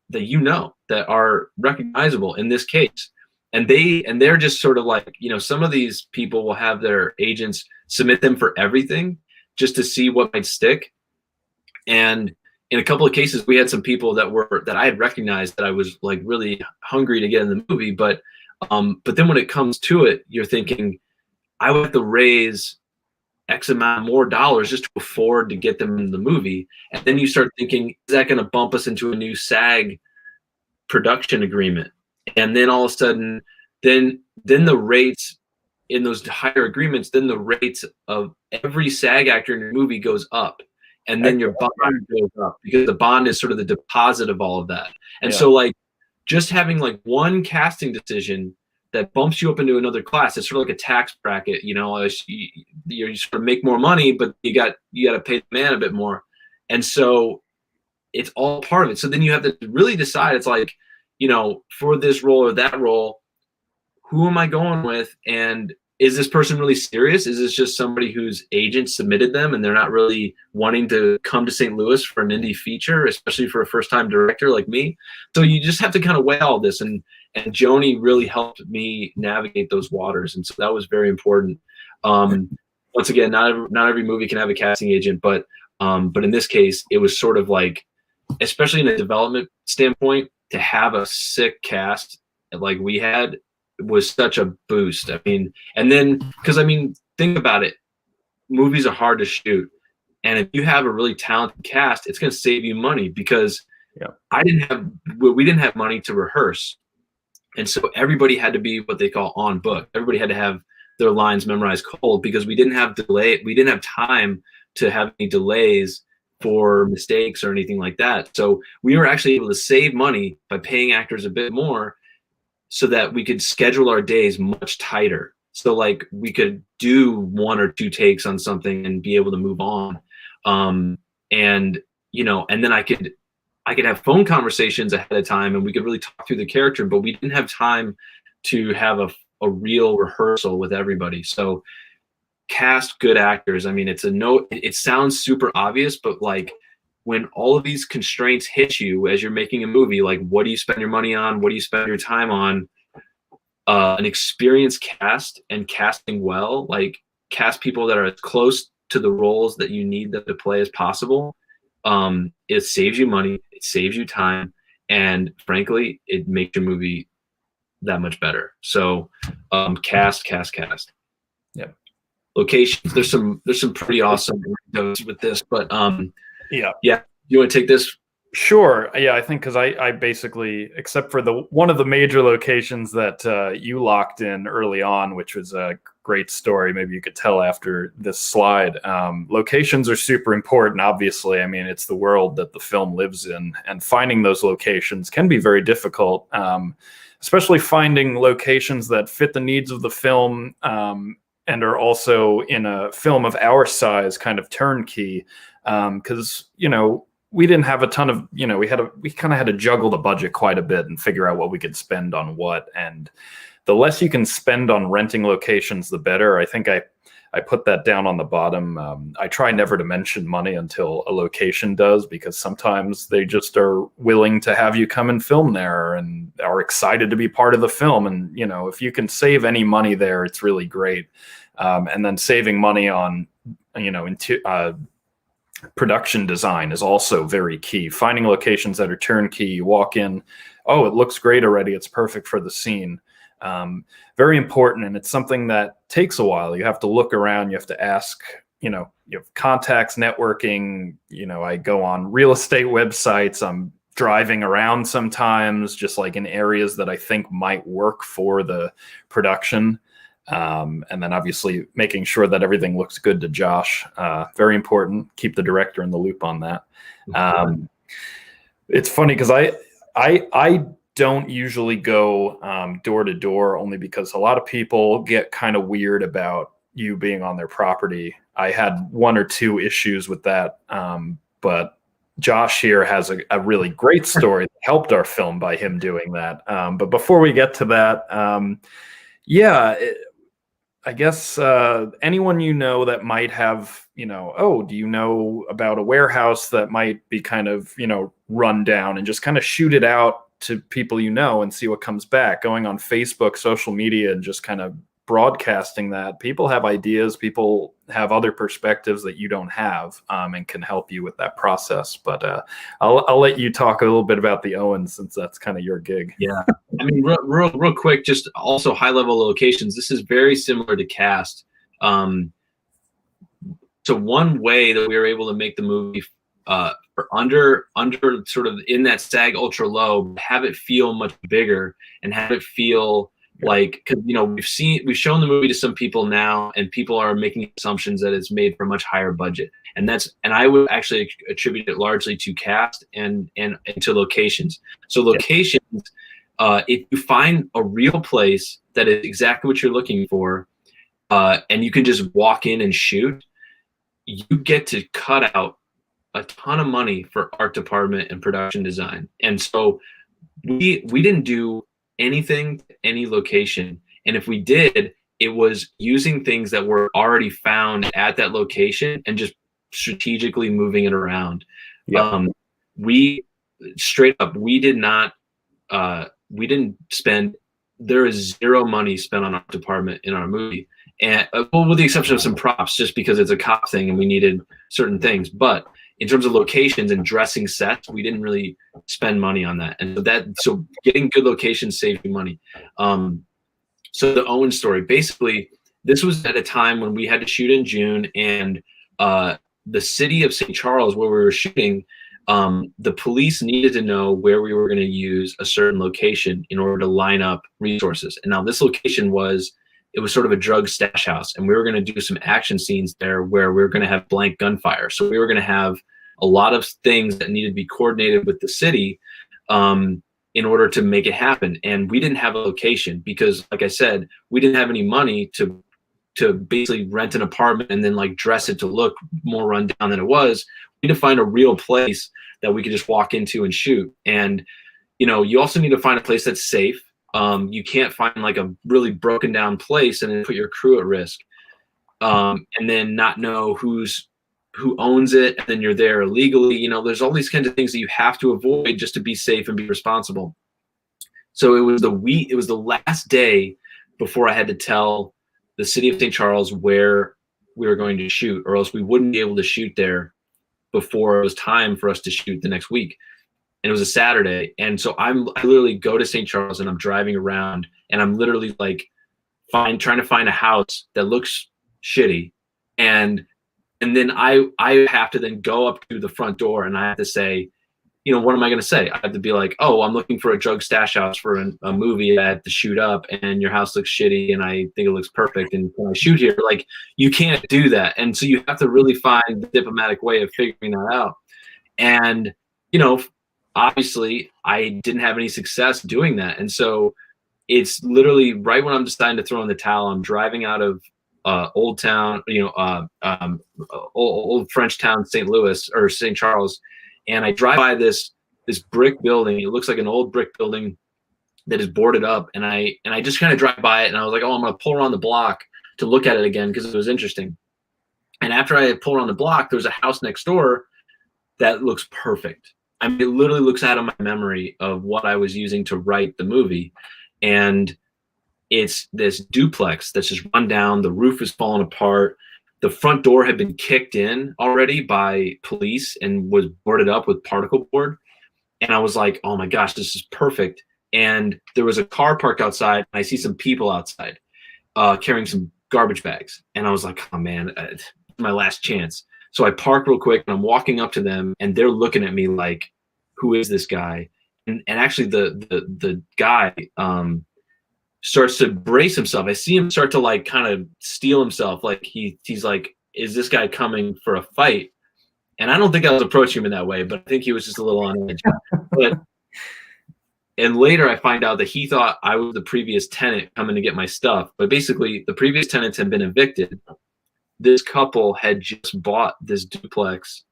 recognizable in this case, and they're just sort of like, you know, some of these people will have their agents submit them for everything just to see what might stick. And in a couple of cases, we had some people that I had recognized that I was like really hungry to get in the movie, but then when it comes to it, you're thinking, I would have to raise X amount more dollars just to afford to get them in the movie. And then you start thinking, is that going to bump us into a new SAG production agreement? And then all of a sudden, then the rates in those higher agreements, then the rates of every SAG actor in your movie goes up. And then your bond goes up, because the bond is sort of the deposit of all of that. And so like, just having like one casting decision that bumps you up into another class, it's sort of like a tax bracket, you know. You sort of make more money, but you got to pay the man a bit more. And so it's all part of it. So then you have to really decide, it's like, you know, for this role or that role, who am I going with? And is this person really serious? Is this just somebody whose agent submitted them and they're not really wanting to come to St. Louis for an indie feature, especially for a first-time director like me? So you just have to kind of weigh all this. And Joni really helped me navigate those waters. And so that was very important. Once again, not every movie can have a casting agent, but in this case, it was sort of like, especially in a development standpoint, to have a sick cast like we had was such a boost. I mean, and then, because I mean, think about it, movies are hard to shoot, and if you have a really talented cast, it's going to save you money, because we didn't have money to rehearse. And so everybody had to be what they call on book. Everybody had to have their lines memorized cold, because we didn't have time to have any delays for mistakes or anything like that. So we were actually able to save money by paying actors a bit more so that we could schedule our days much tighter. So like we could do 1 or 2 takes on something and be able to move on. And then I could have phone conversations ahead of time, and we could really talk through the character, but we didn't have time to have a real rehearsal with everybody. So cast good actors. I mean, it sounds super obvious, but like when all of these constraints hit you as you're making a movie, like what do you spend your money on? What do you spend your time on? An experienced cast, and casting well, like cast people that are as close to the roles that you need them to play as possible. It saves you money, it saves you time, and frankly, it makes your movie that much better. So cast. Yeah. Locations. There's some pretty awesome windows with this, but yeah. You want to take this? Sure. Yeah, I think because I basically, except for one of the major locations that you locked in early on, which was a great story, maybe you could tell after this slide. Locations are super important, obviously. I mean, it's the world that the film lives in, and finding those locations can be very difficult, especially finding locations that fit the needs of the film and are also in a film of our size kind of turnkey. Because, we didn't have a ton of, we kind of had to juggle the budget quite a bit and figure out what we could spend on what. And the less you can spend on renting locations, the better. I think I put that down on the bottom. I try never to mention money until a location does, because sometimes they just are willing to have you come and film there and are excited to be part of the film. And, if you can save any money there, it's really great. And then saving money on, production design is also very key. Finding locations that are turnkey, you walk in, oh, it looks great already, it's perfect for the scene. Very important, and it's something that takes a while. You have to look around, you have to ask, you have contacts, networking. I go on real estate websites, I'm driving around sometimes, just like in areas that I think might work for the production. And then obviously making sure that everything looks good to Josh. Very important. Keep the director in the loop on that. It's funny because I don't usually go door to door, only because a lot of people get kind of weird about you being on their property. I had 1 or 2 issues with that. But Josh here has a really great story that helped our film by him doing that. But before we get to that, I guess anyone that might have, do you know about a warehouse that might be kind of, run down, and just kind of shoot it out to people and see what comes back. Going on Facebook, social media, and just kind of broadcasting that. People have ideas, people have other perspectives that you don't have, and can help you with that process. But I'll let you talk a little bit about the Owens, since that's kind of your gig. Yeah. I mean, real quick, just also high level locations. This is very similar to cast. So one way that we were able to make the movie for under sort of in that SAG Ultra Low, have it feel much bigger and have it feel like, because we've shown the movie to some people now, and people are making assumptions that it's made for a much higher budget, and I would actually attribute it largely to cast and to locations. So locations, if you find a real place that is exactly what you're looking for, and you can just walk in and shoot, you get to cut out a ton of money for art department and production design. And so we didn't do anything to any location, and if we did, it was using things that were already found at that location and just strategically moving it around. We straight up, we didn't spend, there is zero money spent on art department in our movie, and with the exception of some props, just because it's a cop thing and we needed certain things. But in terms of locations and dressing sets, we didn't really spend money on that. And so getting good locations saved you money. So the Owen story, basically, this was at a time when we had to shoot in June, and the city of St. Charles, where we were shooting, the police needed to know where we were going to use a certain location in order to line up resources. And now this location was sort of a drug stash house, and we were going to do some action scenes there where we were going to have blank gunfire. So we were going to have a lot of things that needed to be coordinated with the city in order to make it happen. And we didn't have a location because, like I said, we didn't have any money to basically rent an apartment and then like dress it to look more run down than it was. We need to find a real place that we could just walk into and shoot. And, you know, you also need to find a place that's safe. You can't find like a really broken down place and then put your crew at risk. And then not know who owns it, and then you're there illegally. You know, there's all these kinds of things that you have to avoid just to be safe and be responsible. So it was the last day before I had to tell the city of St. Charles where we were going to shoot, or else we wouldn't be able to shoot there before it was time for us to shoot the next week. And it was a Saturday. And so I literally go to St. Charles and I'm driving around and I'm literally like trying to find a house that looks shitty. And then I have to then go up to the front door and I have to say, you know, what am I going to say? I have to be like, oh, I'm looking for a drug stash house for a movie I have to shoot up, and your house looks shitty and I think it looks perfect, and can I shoot here? Like, you can't do that. And so you have to really find the diplomatic way of figuring that out. And, you know, obviously I didn't have any success doing that. And so it's literally right when I'm deciding to throw in the towel, I'm driving out of Old Town, old French town, St. Louis or St. Charles. And I drive by this brick building. It looks like an old brick building that is boarded up. And I just kind of drive by it and I was like, oh, I'm going to pull around the block to look at it again because it was interesting. And after I pull around the block, there's a house next door that looks perfect. I mean, it literally looks out of my memory of what I was using to write the movie. And it's this duplex that's just run down. The roof is falling apart. The front door had been kicked in already by police and was boarded up with particle board. And I was like, oh my gosh, this is perfect. And there was a car parked outside. And I see some people outside carrying some garbage bags. And I was like, oh man, my last chance. So I park real quick and I'm walking up to them and they're looking at me like, who is this guy? And actually the guy starts to brace himself. I see him start to like kind of steel himself. Like he's like, is this guy coming for a fight? And I don't think I was approaching him in that way, but I think he was just a little on edge. And later I find out that he thought I was the previous tenant coming to get my stuff. But basically the previous tenants had been evicted. This couple had just bought this duplex.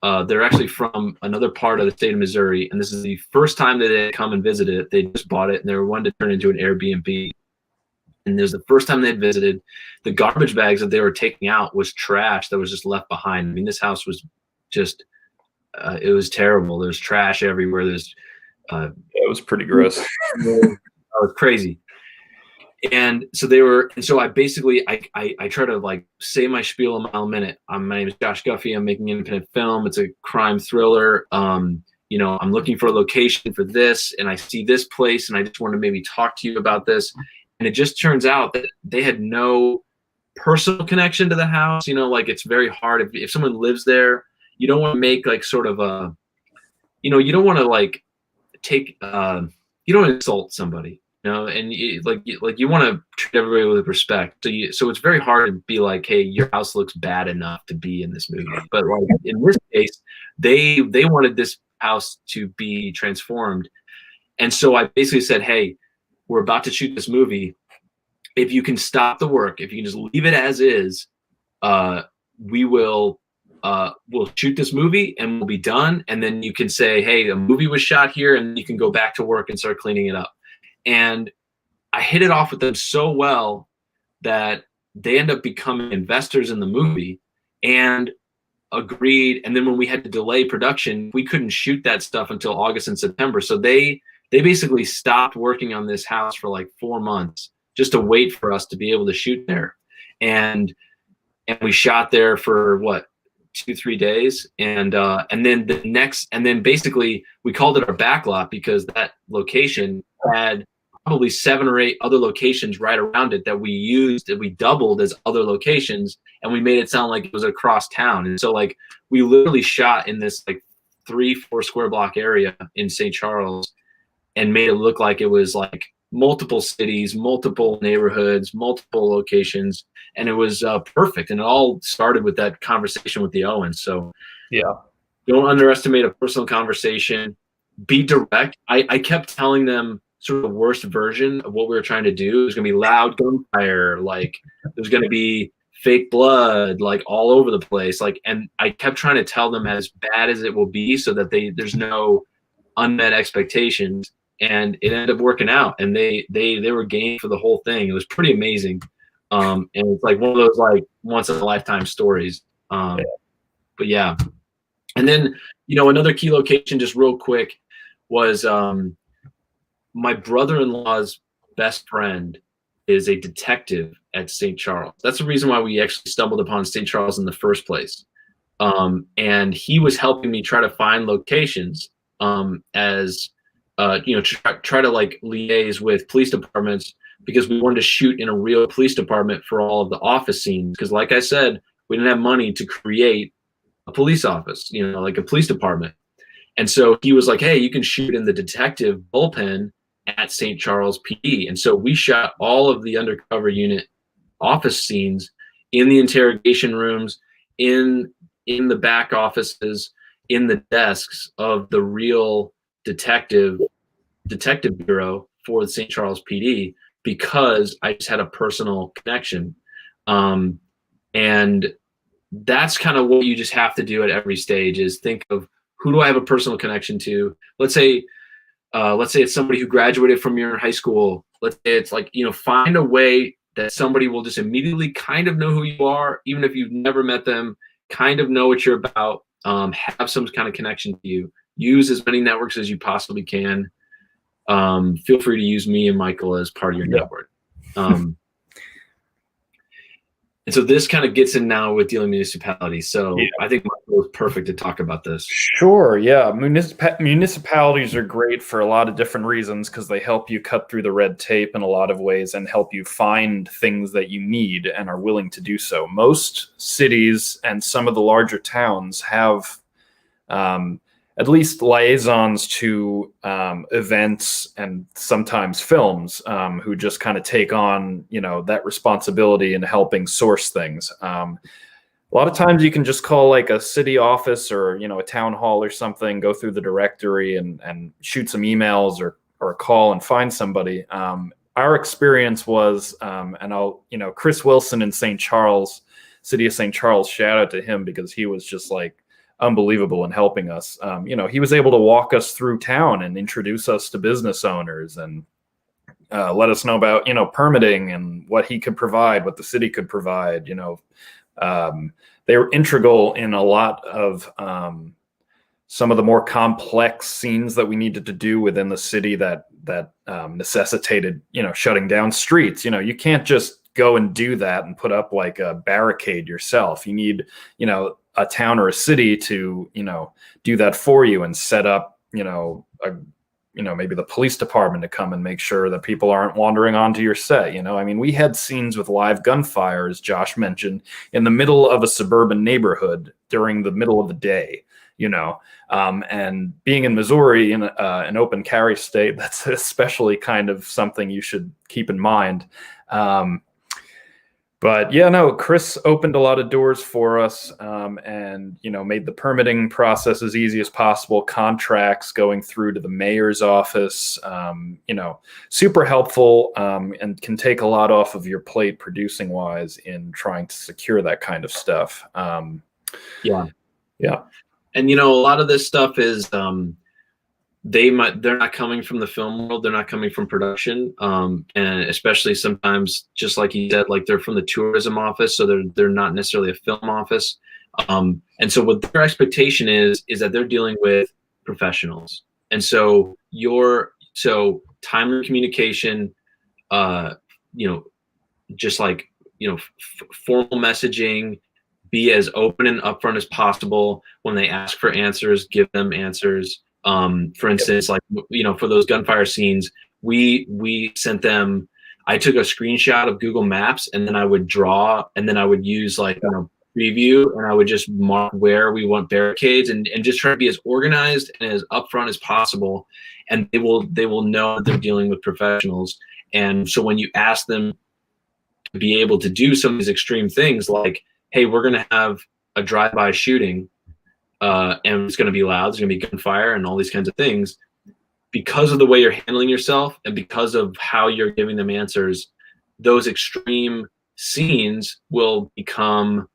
They're actually from another part of the state of Missouri, and this is the first time that they had come and visited it. They just bought it, and they were wanting to turn it into an Airbnb. And it was the first time they had visited. The garbage bags that they were taking out was trash that was just left behind. I mean, this house was just, it was terrible. There's trash everywhere. There's, it was pretty gross. It was crazy. And so I basically, I try to like say my spiel a mile a minute. My name is Josh Guffey. I'm making independent film. It's a crime thriller. You know, I'm looking for a location for this, and I see this place, and I just want to maybe talk to you about this. And it just turns out that they had no personal connection to the house. You know, like it's very hard if someone lives there, you don't want to make like sort of a, you know, you don't want to like take, you don't want to insult somebody. You know, and you want to treat everybody with respect. So it's very hard to be like, hey, your house looks bad enough to be in this movie. But like in this case, they wanted this house to be transformed. And so I basically said, hey, we're about to shoot this movie. If you can stop the work, if you can just leave it as is, we'll shoot this movie and we'll be done. And then you can say, hey, a movie was shot here, and you can go back to work and start cleaning it up. And I hit it off with them so well that they end up becoming investors in the movie and agreed. And then when we had to delay production, we couldn't shoot that stuff until August and September. So they basically stopped working on this house for like 4 months just to wait for us to be able to shoot there. And we shot there for what, 2-3 days. And then basically we called it our back lot because that location had probably 7 or 8 other locations right around it that we used, that we doubled as other locations, and we made it sound like it was across town. And so like we literally shot in this like 3-4 square block area in St. Charles and made it look like it was like multiple cities, multiple neighborhoods, multiple locations, and it was perfect. And it all started with that conversation with the Owens. So Yeah. don't underestimate a personal conversation. Be direct. I kept telling them sort of the worst version of what we were trying to do. It was going to be loud gunfire, like there's going to be fake blood, like all over the place. Like, and I kept trying to tell them as bad as it will be, so that there's no unmet expectations. And it ended up working out, and they were game for the whole thing. It was pretty amazing. And it's like one of those like once in a lifetime stories. But yeah. And then, another key location, just real quick, was my brother-in-law's best friend is a detective at St. Charles. That's the reason why we actually stumbled upon St. Charles in the first place. And he was helping me try to find locations as try to like liaise with police departments, because we wanted to shoot in a real police department for all of the office scenes. Because like I said, we didn't have money to create a police office, like a police department. And so he was like, hey, you can shoot in the detective bullpen at St. Charles PD. And so we shot all of the undercover unit office scenes in the interrogation rooms, in the back offices, in the desks of the real detective bureau for the St. Charles PD, because I just had a personal connection. And that's kind of what you just have to do at every stage, is think of, who do I have a personal connection to? Let's say it's somebody who graduated from your high school. Let's say it's like, find a way that somebody will just immediately kind of know who you are, even if you've never met them, kind of know what you're about, have some kind of connection to you. Use as many networks as you possibly can. Feel free to use me and Michael as part of your network. And so this kind of gets in now with dealing municipalities. So I think Michael is perfect to talk about this. Sure, yeah. Municipalities are great for a lot of different reasons, because they help you cut through the red tape in a lot of ways and help you find things that you need and are willing to do so. Most cities and some of the larger towns have at least liaisons to events and sometimes films, who just kind of take on, that responsibility in helping source things. A lot of times you can just call like a city office or, a town hall or something, go through the directory and shoot some emails or call and find somebody. Our experience was, and I'll, Chris Wilson in St. Charles, city of St. Charles, shout out to him, because he was just like unbelievable in helping us. He was able to walk us through town and introduce us to business owners and let us know about, permitting and what he could provide, what the city could provide. They were integral in a lot of some of the more complex scenes that we needed to do within the city that necessitated, shutting down streets. You can't just go and do that and put up like a barricade yourself. You need, a town or a city to, do that for you and set up, maybe the police department to come and make sure that people aren't wandering onto your set. We had scenes with live gunfire, as Josh mentioned, in the middle of a suburban neighborhood during the middle of the day, and being in Missouri, in an open carry state, that's especially kind of something you should keep in mind. But yeah, no, Chris opened a lot of doors for us, and, made the permitting process as easy as possible, contracts going through to the mayor's office, super helpful, and can take a lot off of your plate producing wise in trying to secure that kind of stuff. Yeah. And, a lot of this stuff is, they're not coming from the film world. They're not coming from production. And especially sometimes, just like you said, like they're from the tourism office. So they're not necessarily a film office. And so what their expectation is that they're dealing with professionals. And so timely communication, just like, formal messaging, be as open and upfront as possible. When they ask for answers, give them answers. For instance, like, for those gunfire scenes, we sent them, I took a screenshot of Google Maps, and then I would draw, and then I would use like, preview, and I would just mark where we want barricades, and just try to be as organized and as upfront as possible. And they will know that they're dealing with professionals. And so when you ask them to be able to do some of these extreme things, like, hey, we're going to have a drive-by shooting, and it's going to be loud, there's going to be gunfire and all these kinds of things, because of the way you're handling yourself and because of how you're giving them answers, those extreme scenes will become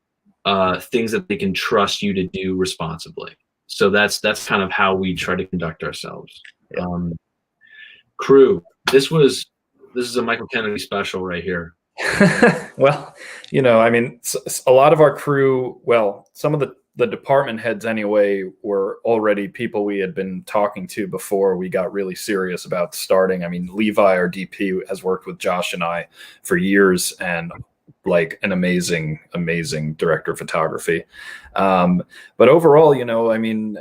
things that they can trust you to do responsibly. So that's kind of how we try to conduct ourselves. Crew, this is a Michael Kennedy special right here. Well, I mean, a lot of our crew, some of the department heads anyway, were already people we had been talking to before we got really serious about starting. I mean, Levi, our DP, has worked with Josh and I for years, and like an amazing director of photography. But overall, I mean,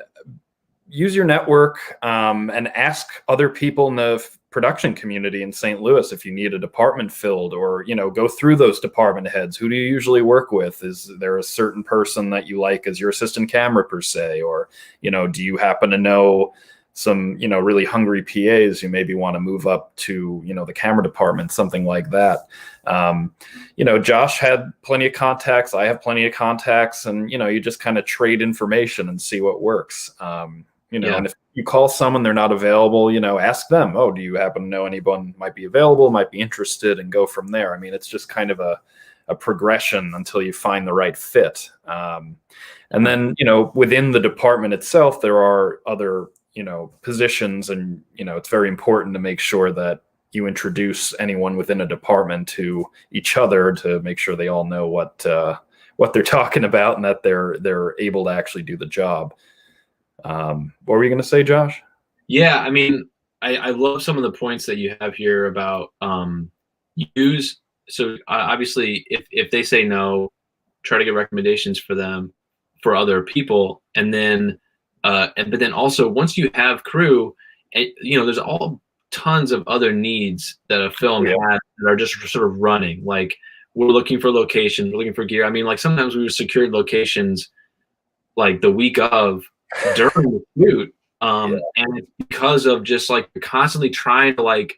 use your network, and ask other people in the production community in St. Louis if you need a department filled, or go through those department heads. Who do you usually work with? Is there a certain person that you like as your assistant camera per se, or do you happen to know some really hungry PAs who maybe want to move up to the camera department, something like that? Josh had plenty of contacts, I have plenty of contacts, and you just kind of trade information and see what works. And if you call someone, they're not available, ask them, oh, do you happen to know anyone might be available, might be interested, and go from there. I mean, it's just kind of a progression until you find the right fit. And then, within the department itself, there are other, positions, and, it's very important to make sure that you introduce anyone within a department to each other to make sure they all know what they're talking about and that they're able to actually do the job. What were you going to say, Josh? Yeah, I mean, I love some of the points that you have here about use. So obviously, if they say no, try to get recommendations for them for other people, and then but then also once you have crew, there's all tons of other needs that a film has that are just sort of running. Like, we're looking for locations, we're looking for gear. I mean, like, sometimes we secured locations like the week of, during the shoot, and it's because of just like you're constantly trying to like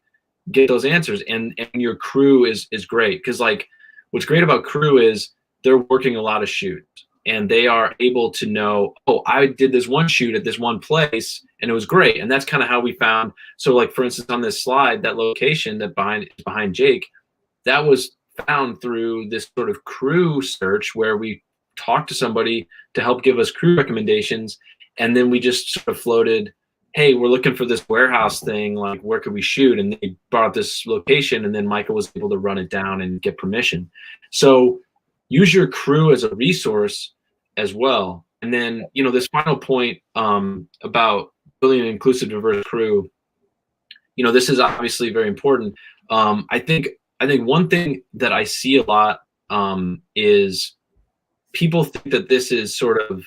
get those answers, and your crew is great, because like what's great about crew is they're working a lot of shoots, and they are able to know, oh, I did this one shoot at this one place and it was great. And that's kind of how we found, so like for instance on this slide, that location that behind Jake, that was found through this sort of crew search where we talked to somebody to help give us crew recommendations. And then we just sort of floated, hey, we're looking for this warehouse thing, like where could we shoot? And they brought up this location, and then Michael was able to run it down and get permission. So use your crew as a resource as well. And then, this final point about building an inclusive, diverse crew, this is obviously very important. I think one thing that I see a lot is people think that this is sort of,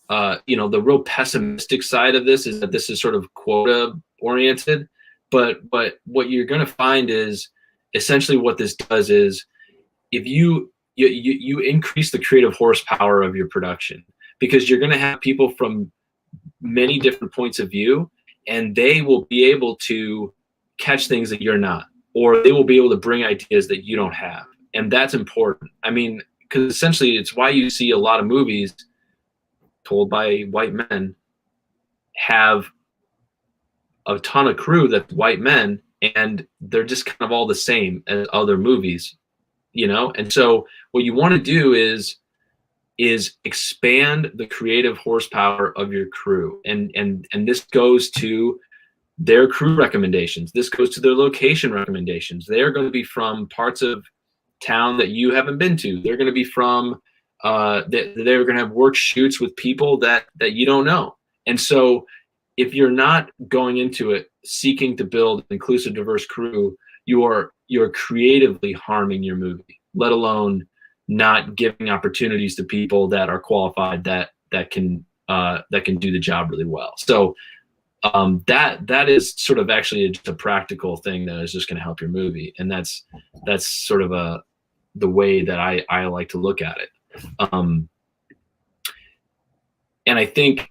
the real pessimistic side of this is that this is sort of quota oriented, but what you're going to find is essentially what this does is if you increase the creative horsepower of your production, because you're going to have people from many different points of view, and they will be able to catch things that you're not, or they will be able to bring ideas that you don't have. And that's important. I mean, because essentially it's why you see a lot of movies told by white men have a ton of crew that's white men, and they're just kind of all the same as other movies, And so what you want to do is expand the creative horsepower of your crew, and this goes to their crew recommendations. This goes to their location recommendations. They're going to be from parts of town that you haven't been to. They're going to be from they're going to have work shoots with people that you don't know. And so if you're not going into it seeking to build an inclusive, diverse crew, you're creatively harming your movie, let alone not giving opportunities to people that are qualified that can do the job really well. So that is sort of actually just a practical thing that is just going to help your movie, and that's sort of the way that I like to look at it. And I think,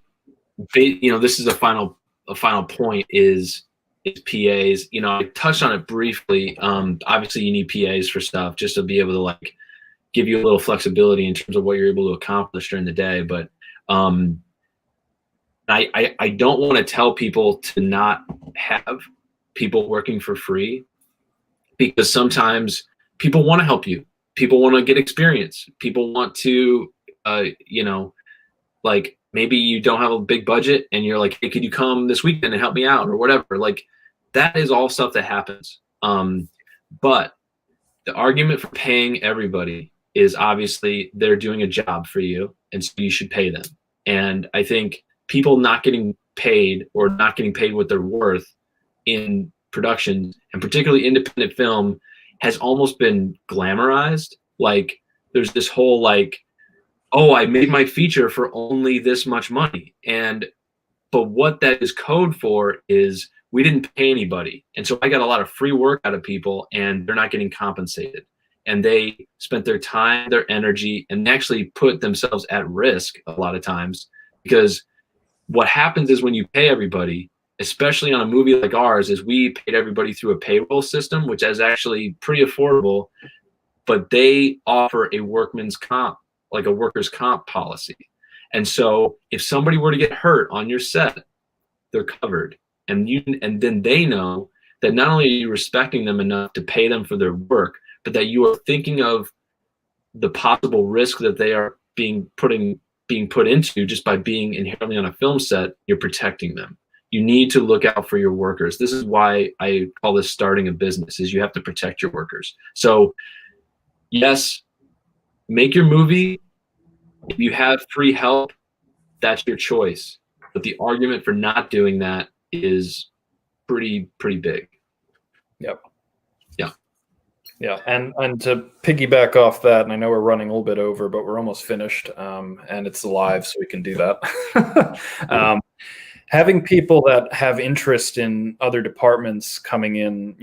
this is a final point is PAs. I touched on it briefly. Obviously you need PAs for stuff just to be able to like give you a little flexibility in terms of what you're able to accomplish during the day. But I don't want to tell people to not have people working for free, because sometimes people want to help you. People want to get experience. People want to, like maybe you don't have a big budget and you're like, hey, could you come this weekend and help me out or whatever? Like that is all stuff that happens. But the argument for paying everybody is obviously they're doing a job for you, and so you should pay them. And I think people not getting paid or not getting paid what they're worth in production, and particularly independent film, has almost been glamorized. Like there's this whole like, oh, I made my feature for only this much money. But what that is code for is we didn't pay anybody. And so I got a lot of free work out of people and they're not getting compensated. And they spent their time, their energy, and actually put themselves at risk a lot of times, because what happens is when you pay everybody, especially on a movie like ours, is we paid everybody through a payroll system, which is actually pretty affordable, but they offer a workman's comp, like a workers' comp policy. And so if somebody were to get hurt on your set, they're covered. And then they know that not only are you respecting them enough to pay them for their work, but that you are thinking of the possible risk that they are being put into just by being inherently on a film set. You're protecting them. You need to look out for your workers. This is why I call this starting a business, is you have to protect your workers. So yes, make your movie. If you have free help, that's your choice. But the argument for not doing that is pretty big. Yep. Yeah. Yeah. And to piggyback off that, and I know we're running a little bit over, but we're almost finished. And it's live, so we can do that. Having people that have interest in other departments coming in,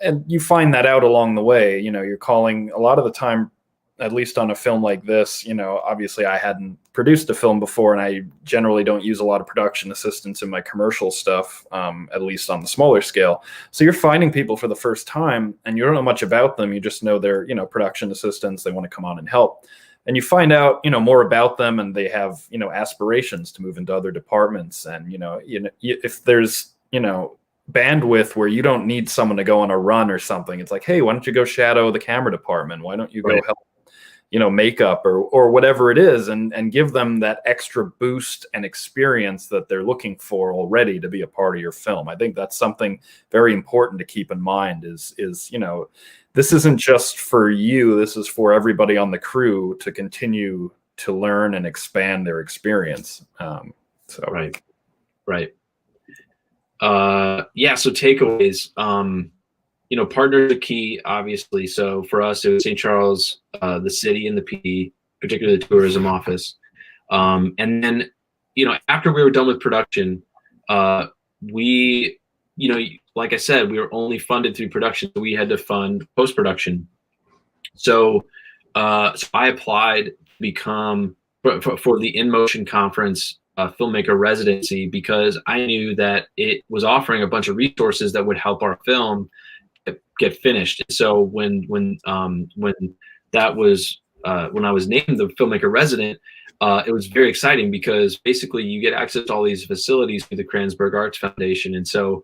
and you find that out along the way. You're calling a lot of the time, at least on a film like this, obviously I hadn't produced a film before, and I generally don't use a lot of production assistants in my commercial stuff, at least on the smaller scale. So you're finding people for the first time and you don't know much about them. You just know they're, production assistants. They want to come on and help. And you find out, more about them, and they have, aspirations to move into other departments. And, if there's, bandwidth where you don't need someone to go on a run or something, it's like, hey, why don't you go shadow the camera department? Why don't you go help, makeup or whatever it is, and give them that extra boost and experience that they're looking for already to be a part of your film. I think that's something very important to keep in mind is, this isn't just for you. This is for everybody on the crew to continue to learn and expand their experience. Right. Yeah. So takeaways, partners are key, obviously. So for us, it was St. Charles, the city and the PD, particularly the tourism office. And then, after we were done with production, we, like I said, we were only funded through production. So we had to fund post-production. So I applied to become for the In Motion Conference filmmaker residency, because I knew that it was offering a bunch of resources that would help our film get finished. And so when I was named the filmmaker resident, it was very exciting, because basically you get access to all these facilities through the Kranzberg Arts Foundation. And so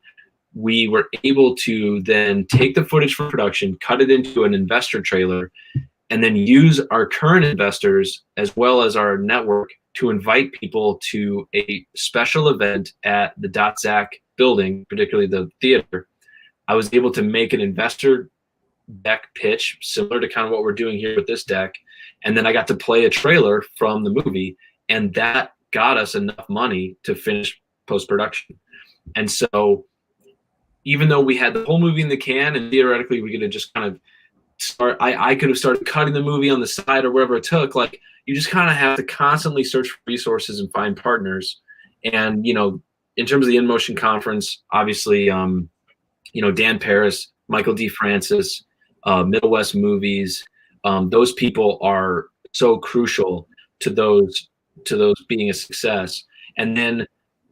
we were able to then take the footage from production, cut it into an investor trailer, and then use our current investors as well as our network to invite people to a special event at the .Zac building, particularly the theater. I was able to make an investor deck pitch similar to kind of what we're doing here with this deck. And then I got to play a trailer from the movie, and that got us enough money to finish post-production. And so even though we had the whole movie in the can, and theoretically we could have just kind of I could have started cutting the movie on the side or wherever it took, like you just kind of have to constantly search for resources and find partners. And, in terms of the In Motion Conference, obviously, Dan Paris, Michael D. Francis, Middle West Movies, those people are so crucial to those to those being a success. And then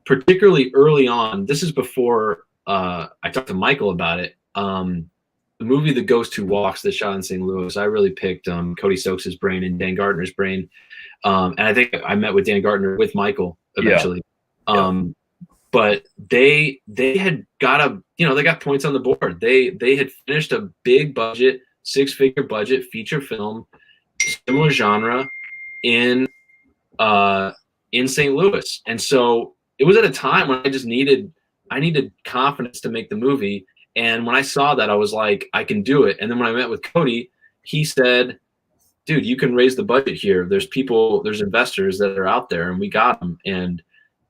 particularly early on, this is before I talked to Michael about it. The movie The Ghost Who Walks that shot in St. Louis, I really picked Cody Stokes' brain and Dan Gardner's brain. And I think I met with Dan Gardner with Michael eventually. But they had got they got points on the board. They had finished a big budget, 6-figure budget feature film, similar genre in St. Louis. And so it was at a time when I needed confidence to make the movie. And when I saw that, I was like, I can do it. And then when I met with Cody, he said, dude, you can raise the budget here. There's investors that are out there, and we got them.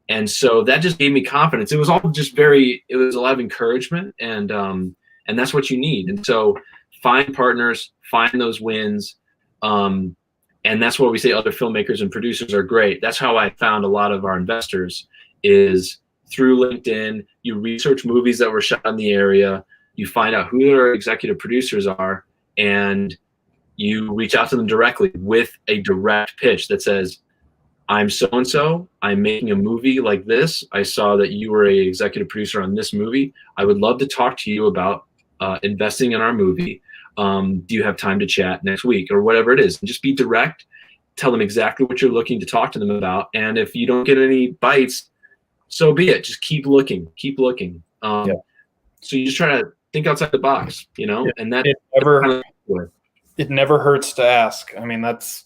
And so that just gave me confidence. It was all just it was a lot of encouragement, and that's what you need. And so find partners, find those wins. And that's why we say other filmmakers and producers are great. That's how I found a lot of our investors is through LinkedIn. You research movies that were shot in the area, you find out who their executive producers are, and you reach out to them directly with a direct pitch that says, I'm so-and-so, I'm making a movie like this. I saw that you were a executive producer on this movie. I would love to talk to you about investing in our movie. Do you have time to chat next week or whatever it is? And just be direct, tell them exactly what you're looking to talk to them about. And if you don't get any bites, so be it. Just keep looking. So you just try to think outside the box, and that it never hurts to ask. I mean, that's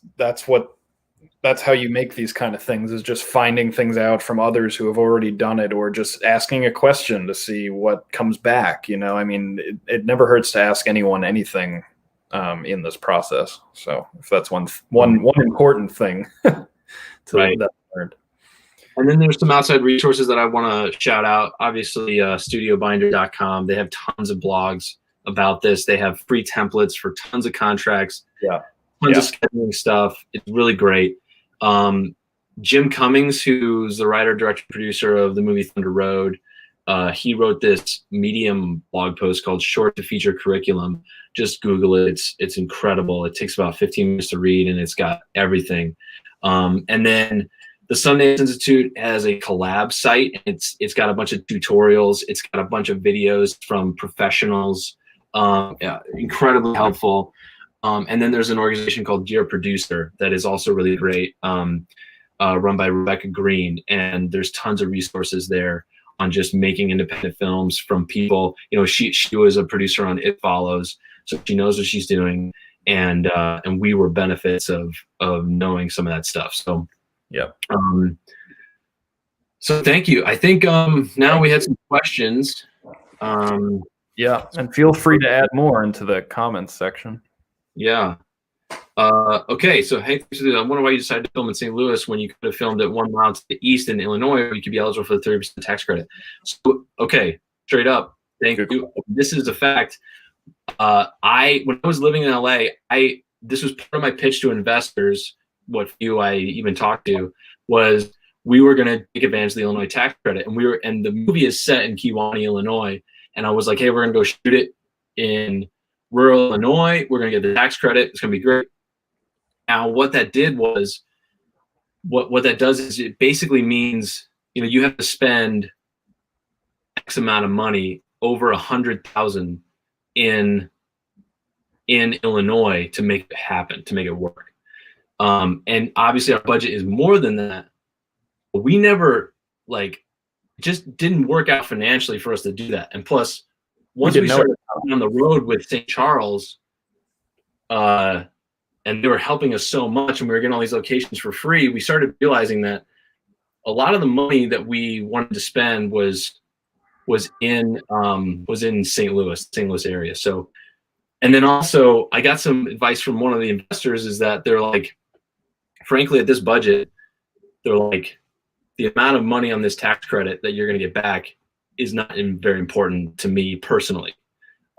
how you make these kind of things, is just finding things out from others who have already done it, or just asking a question to see what comes back. I mean, it never hurts to ask anyone anything in this process. So if that's one important thing to that learned. And then there's some outside resources that I want to shout out. Obviously, studiobinder.com. They have tons of blogs about this. They have free templates for tons of contracts. Tons of scheduling stuff. It's really great. Jim Cummings, who's the writer, director, producer of the movie Thunder Road, he wrote this Medium blog post called Short to Feature Curriculum. Just Google it. It's incredible. It takes about 15 minutes to read, and it's got everything. And then the Sundance Institute has a collab site. It's got a bunch of tutorials. It's got a bunch of videos from professionals. Incredibly helpful. And then there's an organization called Dear Producer that is also really great, run by Rebecca Green. And there's tons of resources there on just making independent films from people. She was a producer on It Follows, so she knows what she's doing. And we were benefits of knowing some of that stuff. So so thank you. I think now we had some questions. And feel free to add more into the comments section. Okay, so hey, I wonder why you decided to film in St. Louis when you could have filmed at 1 mile to the east in Illinois, where you could be eligible for the 30% tax credit. So, okay, straight up, thank you. This is a fact. When I was living in LA, this was part of my pitch to investors. What few I even talked to was we were going to take advantage of the Illinois tax credit, and the movie is set in Kewanee, Illinois, and I was like, hey, we're going to go shoot it in rural Illinois. We're going to get the tax credit. It's going to be great. Now, what that did was, what that does is it basically means, you have to spend X amount of money, over $100,000 in Illinois to make it happen, to make it work. And obviously our budget is more than that. But we never just didn't work out financially for us to do that. And plus, once we started on the road with St. Charles, and they were helping us so much, and we were getting all these locations for free, we started realizing that a lot of the money that we wanted to spend was in St. Louis area. So, and then also I got some advice from one of the investors, is that they're like, frankly, at this budget, they're like, the amount of money on this tax credit that you're going to get back is not very important to me personally.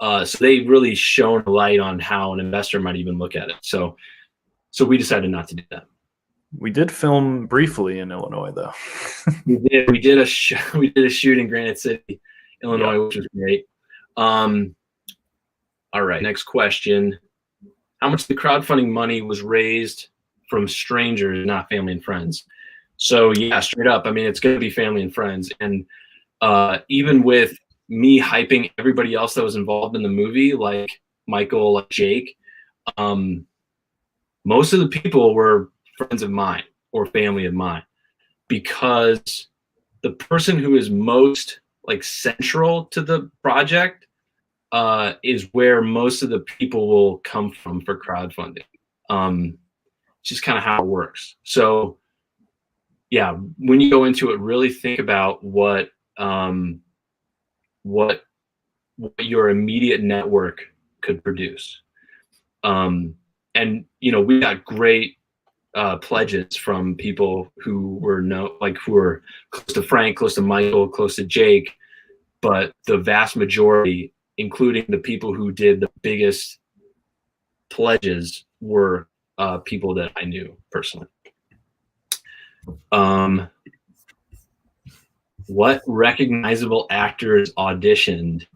So they really shone a light on how an investor might even look at it. So we decided not to do that. We did film briefly in Illinois, though. We did a shoot in Granite City, Illinois, which was great. All right, next question. How much of the crowdfunding money was raised from strangers, not family and friends. So yeah, straight up, I mean, it's going to be family and friends. And even with me hyping everybody else that was involved in the movie, like Michael, like Jake, most of the people were friends of mine or family of mine, because the person who is most like central to the project is where most of the people will come from for crowdfunding. It's just kind of how it works. So yeah, when you go into it, really think about what your immediate network could produce. And you know, we got great pledges from people who were who were close to Frank, close to Michael, close to Jake, but the vast majority, including the people who did the biggest pledges, were people that I knew personally. What recognizable actors auditioned?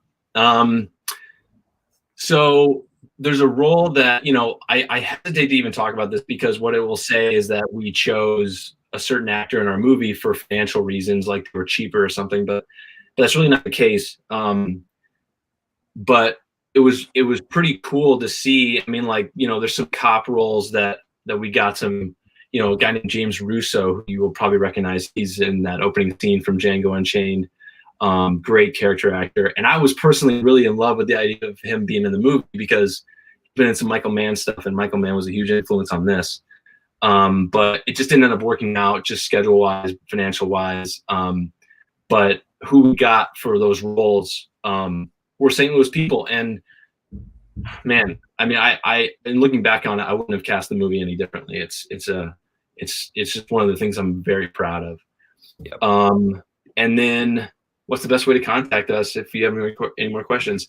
So there's a role that, you know, I hesitate to even talk about this, because what it will say is that we chose a certain actor in our movie for financial reasons, like they were cheaper or something, but that's really not the case. But it was pretty cool to see. I mean, like, you know, there's some cop roles that we got some, you know, a guy named James Russo, who you will probably recognize. He's in that opening scene from Django Unchained. Great character actor. And I was personally really in love with the idea of him being in the movie, because he's been in some Michael Mann stuff, and Michael Mann was a huge influence on this. But it just didn't end up working out, just schedule-wise, financial-wise. But who we got for those roles were St. Louis people. And man, I mean, I in looking back on it, I wouldn't have cast the movie any differently. It's just one of the things I'm very proud of. Yep. And then what's the best way to contact us if you have any more questions?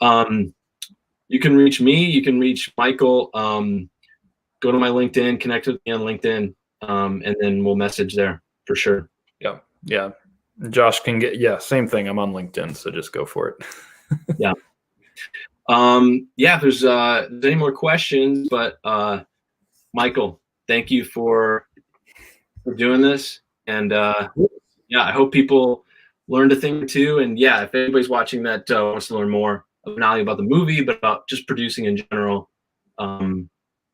You can reach me, you can reach Michael, go to my LinkedIn, connect with me on LinkedIn, and then we'll message there for sure. Yeah. Yeah. Josh can same thing. I'm on LinkedIn, so just go for it. Yeah. Yeah, if there's any more questions, but Michael, thank you for doing this. And yeah, I hope people learned a thing or two. And yeah, if anybody's watching that wants to learn more, not only about the movie, but about just producing in general,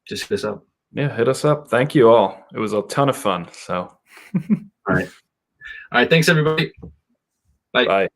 just hit us up. Yeah, hit us up. Thank you all. It was a ton of fun. So All right. Thanks everybody. Bye. Bye.